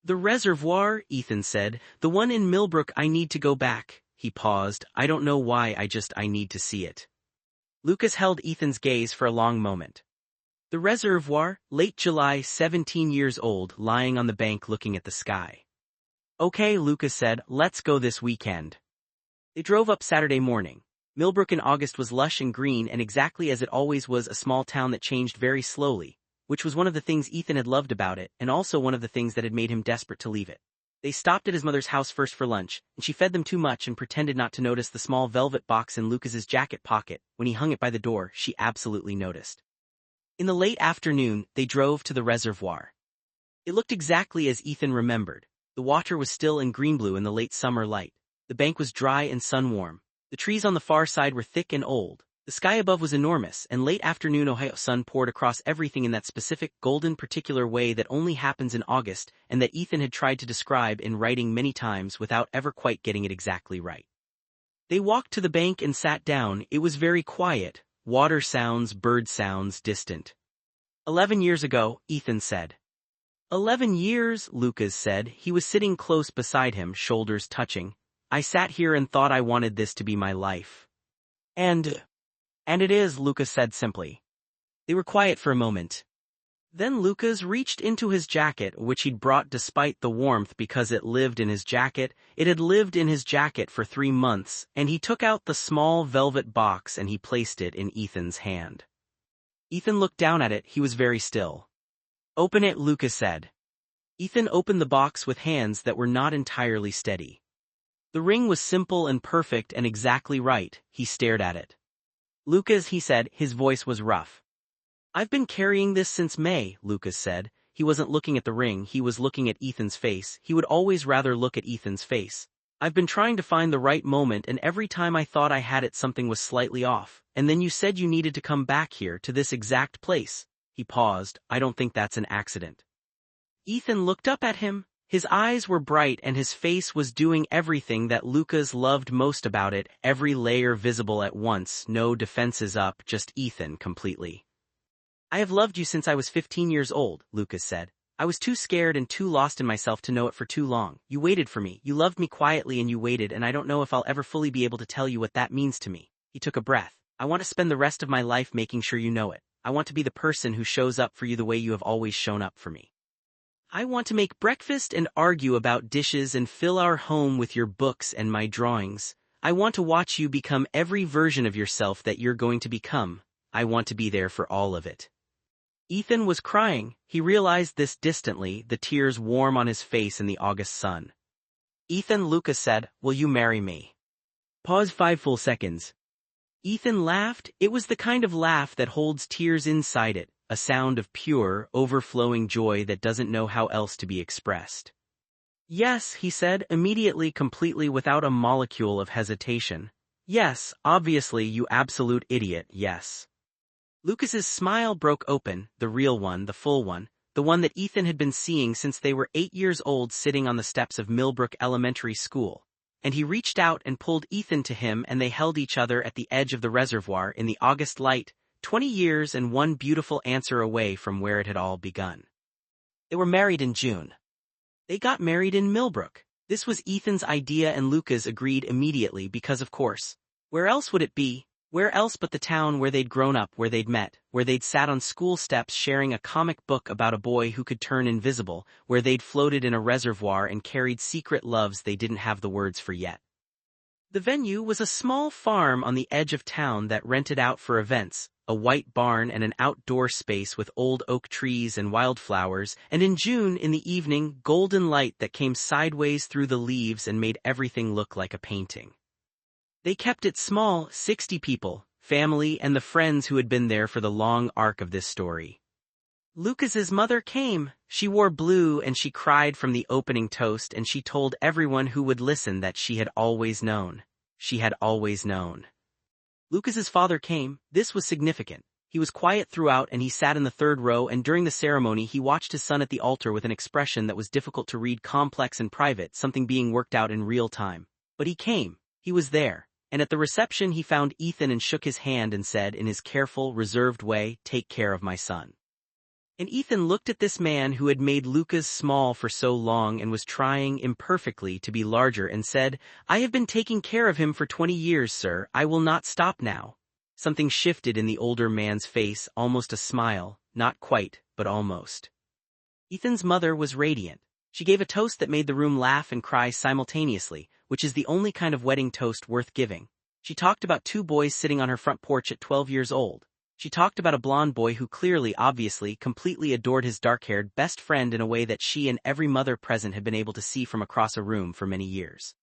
"The reservoir," Ethan said, "the one in Millbrook. I need to go back." He paused. "I don't know why, I need to see it." Lucas held Ethan's gaze for a long moment. The reservoir, late July, 17 years old, lying on the bank looking at the sky. "Okay," Lucas said, "let's go this weekend." They drove up Saturday morning. Millbrook in August was lush and green and exactly as it always was, a small town that changed very slowly, which was one of the things Ethan had loved about it and also one of the things that had made him desperate to leave it. They stopped at his mother's house first for lunch, and she fed them too much and pretended not to notice the small velvet box in Lucas's jacket pocket. When he hung it by the door, she absolutely noticed. In the late afternoon, they drove to the reservoir. It looked exactly as Ethan remembered. The water was still and green-blue in the late summer light. The bank was dry and sun-warm. The trees on the far side were thick and old. The sky above was enormous, and late afternoon Ohio sun poured across everything in that specific, golden, particular way that only happens in August and that Ethan had tried to describe in writing many times without ever quite getting it exactly right. They walked to the bank and sat down. It was very quiet, water sounds, bird sounds, distant. 11 years ago, Ethan said. 11 years, Lucas said. He was sitting close beside him, shoulders touching. "I sat here and thought I wanted this to be my life." And it is, Lucas said simply. They were quiet for a moment. Then Lucas reached into his jacket, which he'd brought despite the warmth because it lived in his jacket. It had lived in his jacket for 3 months, and he took out the small velvet box and he placed it in Ethan's hand. Ethan looked down at it. He was very still. "Open it," Lucas said. Ethan opened the box with hands that were not entirely steady. The ring was simple and perfect and exactly right. He stared at it. "Lucas," he said, his voice was rough. "I've been carrying this since May," Lucas said. He wasn't looking at the ring, he was looking at Ethan's face. He would always rather look at Ethan's face. I've been trying to find the right moment, and every time I thought I had it, something was slightly off. And then you said you needed to come back here to this exact place." He paused. "I don't think that's an accident." Ethan looked up at him. His eyes were bright and his face was doing everything that Lucas loved most about it, every layer visible at once, no defenses up, just Ethan completely. "I have loved you since I was 15 years old," Lucas said. "I was too scared and too lost in myself to know it for too long. You waited for me, you loved me quietly and you waited, and I don't know if I'll ever fully be able to tell you what that means to me." He took a breath. "I want to spend the rest of my life making sure you know it. I want to be the person who shows up for you the way you have always shown up for me. I want to make breakfast and argue about dishes and fill our home with your books and my drawings. I want to watch you become every version of yourself that you're going to become. I want to be there for all of it." Ethan was crying. He realized this distantly, the tears warm on his face in the August sun. "Ethan," Lucas said, "will you marry me?" Pause 5 full seconds. Ethan laughed. It was the kind of laugh that holds tears inside it, a sound of pure, overflowing joy that doesn't know how else to be expressed. "Yes," he said, immediately, completely, without a molecule of hesitation. "Yes, obviously, you absolute idiot, yes." Lucas's smile broke open, the real one, the full one, the one that Ethan had been seeing since they were 8 years old, sitting on the steps of Millbrook Elementary School. And he reached out and pulled Ethan to him, and they held each other at the edge of the reservoir in the August light, 20 years and one beautiful answer away from where it had all begun. They were married in June. They got married in Millbrook. This was Ethan's idea, and Lucas agreed immediately because, of course, where else would it be? Where else but the town where they'd grown up, where they'd met, where they'd sat on school steps sharing a comic book about a boy who could turn invisible, where they'd floated in a reservoir and carried secret loves they didn't have the words for yet. The venue was a small farm on the edge of town that rented out for events, a white barn and an outdoor space with old oak trees and wildflowers, and in June, in the evening, golden light that came sideways through the leaves and made everything look like a painting. They kept it small, 60 people, family and the friends who had been there for the long arc of this story. Lucas's mother came. She wore blue and she cried from the opening toast, and she told everyone who would listen that she had always known. She had always known. Lucas's father came. This was significant. He was quiet throughout, and he sat in the third row, and during the ceremony he watched his son at the altar with an expression that was difficult to read, complex and private, something being worked out in real time. But he came. He was there. And at the reception he found Ethan and shook his hand and said in his careful, reserved way, "Take care of my son." And Ethan looked at this man who had made Lucas small for so long and was trying imperfectly to be larger, and said, "I have been taking care of him for 20 years, sir. I will not stop now." Something shifted in the older man's face, almost a smile, not quite, but almost. Ethan's mother was radiant. She gave a toast that made the room laugh and cry simultaneously, which is the only kind of wedding toast worth giving. She talked about 2 boys sitting on her front porch at 12 years old. She talked about a blonde boy who clearly, obviously, completely adored his dark-haired best friend in a way that she and every mother present had been able to see from across a room for many years.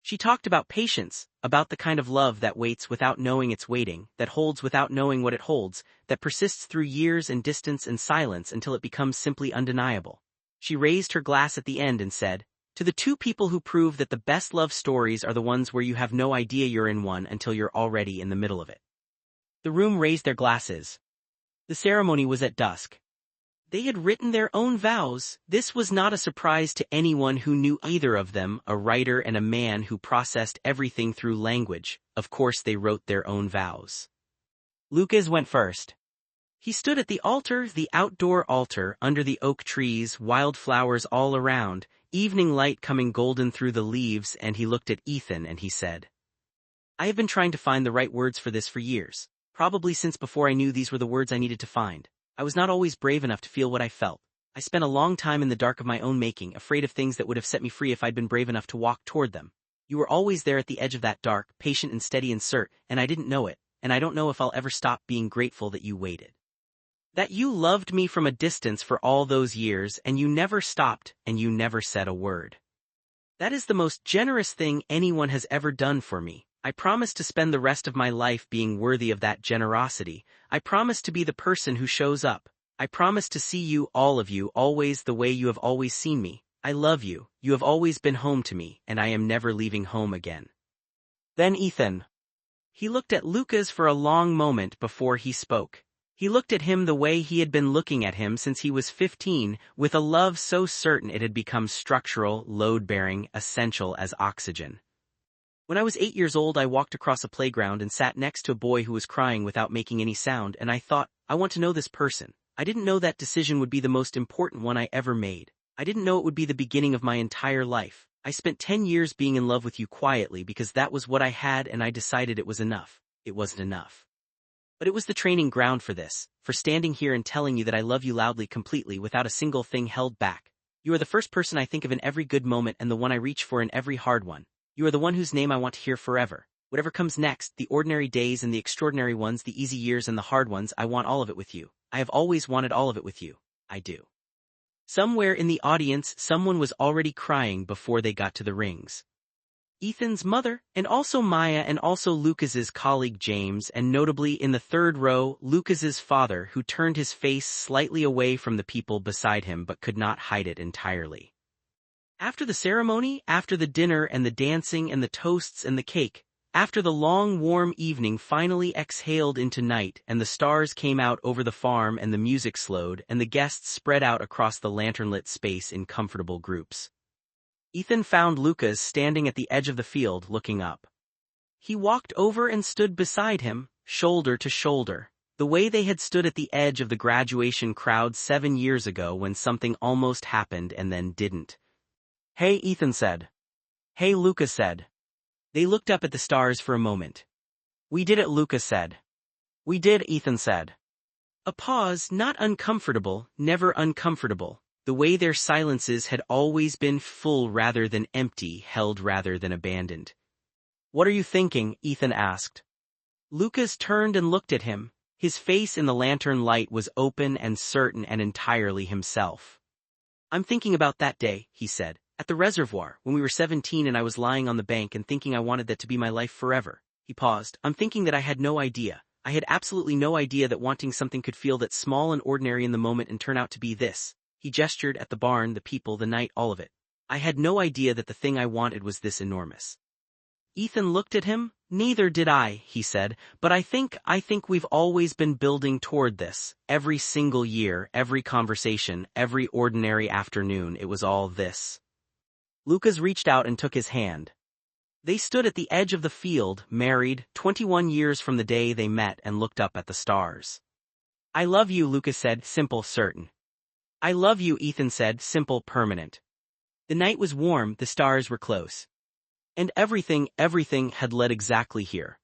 She talked about patience, about the kind of love that waits without knowing it's waiting, that holds without knowing what it holds, that persists through years and distance and silence until it becomes simply undeniable. She raised her glass at the end and said, "To the 2 people who prove that the best love stories are the ones where you have no idea you're in one until you're already in the middle of it." The room raised their glasses. The ceremony was at dusk. They had written their own vows. This was not a surprise to anyone who knew either of them, a writer and a man who processed everything through language. Of course they wrote their own vows. Lucas went first. He stood at the altar, the outdoor altar, under the oak trees, wildflowers all around, evening light coming golden through the leaves, and he looked at Ethan and he said, "I have been trying to find the right words for this for years, probably since before I knew these were the words I needed to find. I was not always brave enough to feel what I felt. I spent a long time in the dark of my own making, afraid of things that would have set me free if I'd been brave enough to walk toward them. You were always there at the edge of that dark, patient and steady insert, and I didn't know it, and I don't know if I'll ever stop being grateful that you waited. That you loved me from a distance for all those years, and you never stopped, and you never said a word. That is the most generous thing anyone has ever done for me. I promise to spend the rest of my life being worthy of that generosity. I promise to be the person who shows up. I promise to see you, all of you, always the way you have always seen me. I love you, you have always been home to me, and I am never leaving home again. Then Ethan. He looked at Lucas for a long moment before he spoke. He looked at him the way he had been looking at him since he was 15, with a love so certain it had become structural, load-bearing, essential as oxygen. When I was 8 years old, I walked across a playground and sat next to a boy who was crying without making any sound, and I thought, I want to know this person. I didn't know that decision would be the most important one I ever made. I didn't know it would be the beginning of my entire life. I spent 10 years being in love with you quietly because that was what I had, and I decided it was enough. It wasn't enough. But it was the training ground for this, for standing here and telling you that I love you loudly, completely, without a single thing held back. You are the first person I think of in every good moment and the one I reach for in every hard one. You are the one whose name I want to hear forever. Whatever comes next, the ordinary days and the extraordinary ones, the easy years and the hard ones, I want all of it with you. I have always wanted all of it with you. I do. Somewhere in the audience, someone was already crying before they got to the rings. Ethan's mother, and also Maya, and also Lucas's colleague James, and notably in the third row, Lucas's father, who turned his face slightly away from the people beside him but could not hide it entirely. After the ceremony, after the dinner and the dancing and the toasts and the cake, after the long warm evening finally exhaled into night and the stars came out over the farm and the music slowed and the guests spread out across the lantern-lit space in comfortable groups, Ethan found Lucas standing at the edge of the field looking up. He walked over and stood beside him, shoulder to shoulder, the way they had stood at the edge of the graduation crowd 7 years ago when something almost happened and then didn't. "Hey," Ethan said. "Hey," Lucas said. They looked up at the stars for a moment. "We did it," Lucas said. "We did," Ethan said. A pause, not uncomfortable, never uncomfortable. The way their silences had always been full rather than empty, held rather than abandoned. "What are you thinking?" Ethan asked. Lucas turned and looked at him. His face in the lantern light was open and certain and entirely himself. "I'm thinking about that day," he said, "at the reservoir, when we were 17 and I was lying on the bank and thinking I wanted that to be my life forever." He paused. "I'm thinking that I had no idea. I had absolutely no idea that wanting something could feel that small and ordinary in the moment and turn out to be this." He gestured at the barn, the people, the night, all of it. "I had no idea that the thing I wanted was this enormous." Ethan looked at him. "Neither did I," he said, "but I think we've always been building toward this. Every single year, every conversation, every ordinary afternoon, it was all this." Lucas reached out and took his hand. They stood at the edge of the field, married, 21 years from the day they met, and looked up at the stars. "I love you," Lucas said, simple, certain. "I love you," Ethan said, simple, permanent. The night was warm, the stars were close. And everything had led exactly here.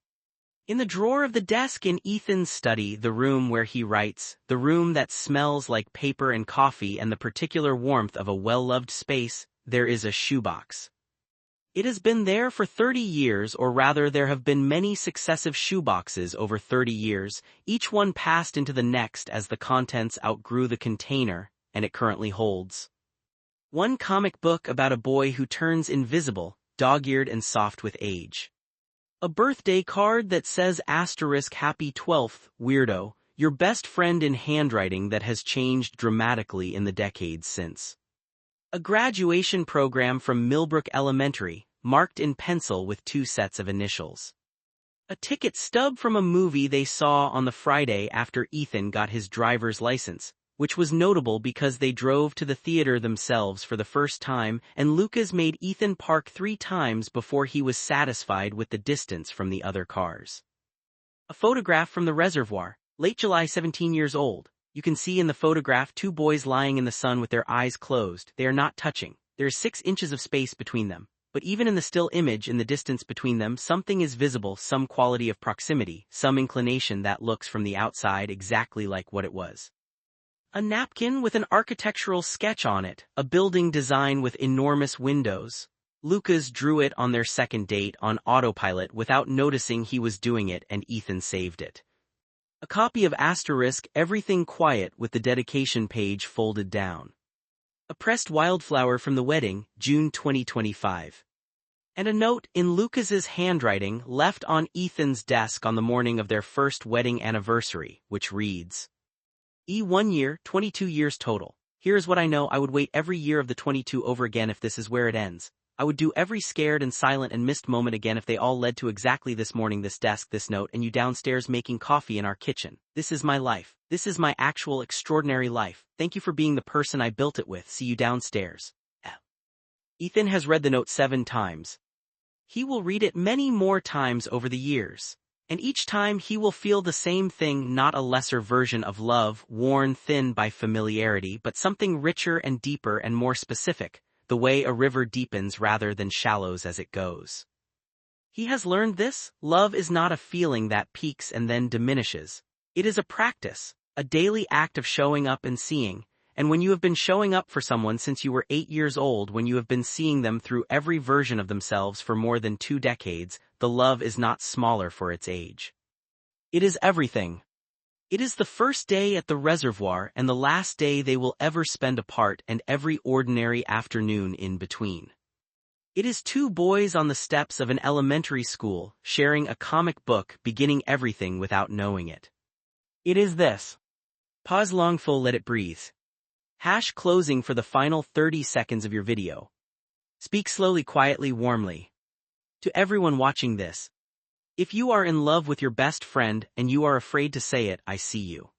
In the drawer of the desk in Ethan's study, the room where he writes, the room that smells like paper and coffee and the particular warmth of a well-loved space, there is a shoebox. It has been there for 30 years, or rather there have been many successive shoeboxes over 30 years, each one passed into the next as the contents outgrew the container, and it currently holds one comic book about a boy who turns invisible, dog-eared and soft with age. A birthday card that says *happy 12th, weirdo, your best friend in handwriting that has changed dramatically in the decades since. A graduation program from Millbrook Elementary, marked in pencil with 2 sets of initials. A ticket stub from a movie they saw on the Friday after Ethan got his driver's license, which was notable because they drove to the theater themselves for the first time, and Lucas made Ethan park 3 times before he was satisfied with the distance from the other cars. A photograph from the reservoir, late July, 17 years old. You can see in the photograph 2 boys lying in the sun with their eyes closed. They are not touching. There is 6 inches of space between them. But even in the still image, in the distance between them, something is visible, some quality of proximity, some inclination that looks from the outside exactly like what it was. A napkin with an architectural sketch on it, a building design with enormous windows. Lucas drew it on their second date on autopilot without noticing he was doing it, and Ethan saved it. A copy of * everything quiet with the dedication page folded down. A pressed wildflower from the wedding, June 2025. And a note, in Lucas's handwriting, left on Ethan's desk on the morning of their first wedding anniversary, which reads, 1 year, 22 years total. Here's what I know: I would wait every year of the 22 over again if this is where it ends. I would do every scared and silent and missed moment again if they all led to exactly this morning, this desk, this note, and you downstairs making coffee in our kitchen. This is my life. This is my actual extraordinary life. Thank you for being the person I built it with. See you downstairs. Ethan has read the note 7 times. He will read it many more times over the years. And each time he will feel the same thing, not a lesser version of love, worn thin by familiarity, but something richer and deeper and more specific, the way a river deepens rather than shallows as it goes. He has learned this: love is not a feeling that peaks and then diminishes. It is a practice, a daily act of showing up and seeing. And when you have been showing up for someone since you were 8 years old, when you have been seeing them through every version of themselves for more than 2 decades, the love is not smaller for its age. It is everything. It is the first day at the reservoir and the last day they will ever spend apart, and every ordinary afternoon in between. It is 2 boys on the steps of an elementary school, sharing a comic book, beginning everything without knowing it. It is this. Pause long full, let it breathe. Closing for the final 30 seconds of your video. Speak slowly, quietly, warmly. To everyone watching this, if you are in love with your best friend and you are afraid to say it, I see you.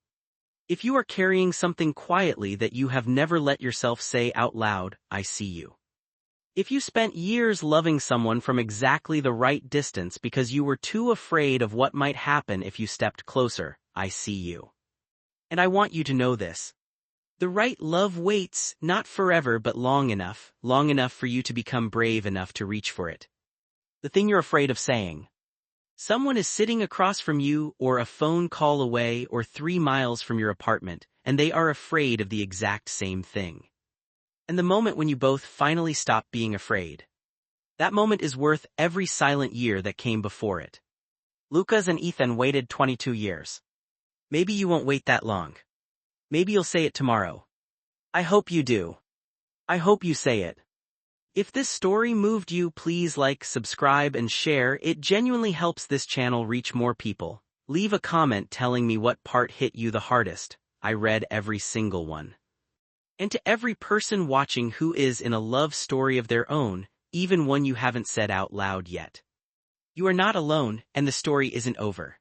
If you are carrying something quietly that you have never let yourself say out loud, I see you. If you spent years loving someone from exactly the right distance because you were too afraid of what might happen if you stepped closer, I see you. And I want you to know this. The right love waits, not forever but long enough for you to become brave enough to reach for it. The thing you're afraid of saying. Someone is sitting across from you, or a phone call away, or 3 miles from your apartment, and they are afraid of the exact same thing. And the moment when you both finally stop being afraid. That moment is worth every silent year that came before it. Lucas and Ethan waited 22 years. Maybe you won't wait that long. Maybe you'll say it tomorrow. I hope you do. I hope you say it. If this story moved you, please like, subscribe, and share. It genuinely helps this channel reach more people. Leave a comment telling me what part hit you the hardest. I read every single one. And to every person watching who is in a love story of their own, even one you haven't said out loud yet. You are not alone, and the story isn't over.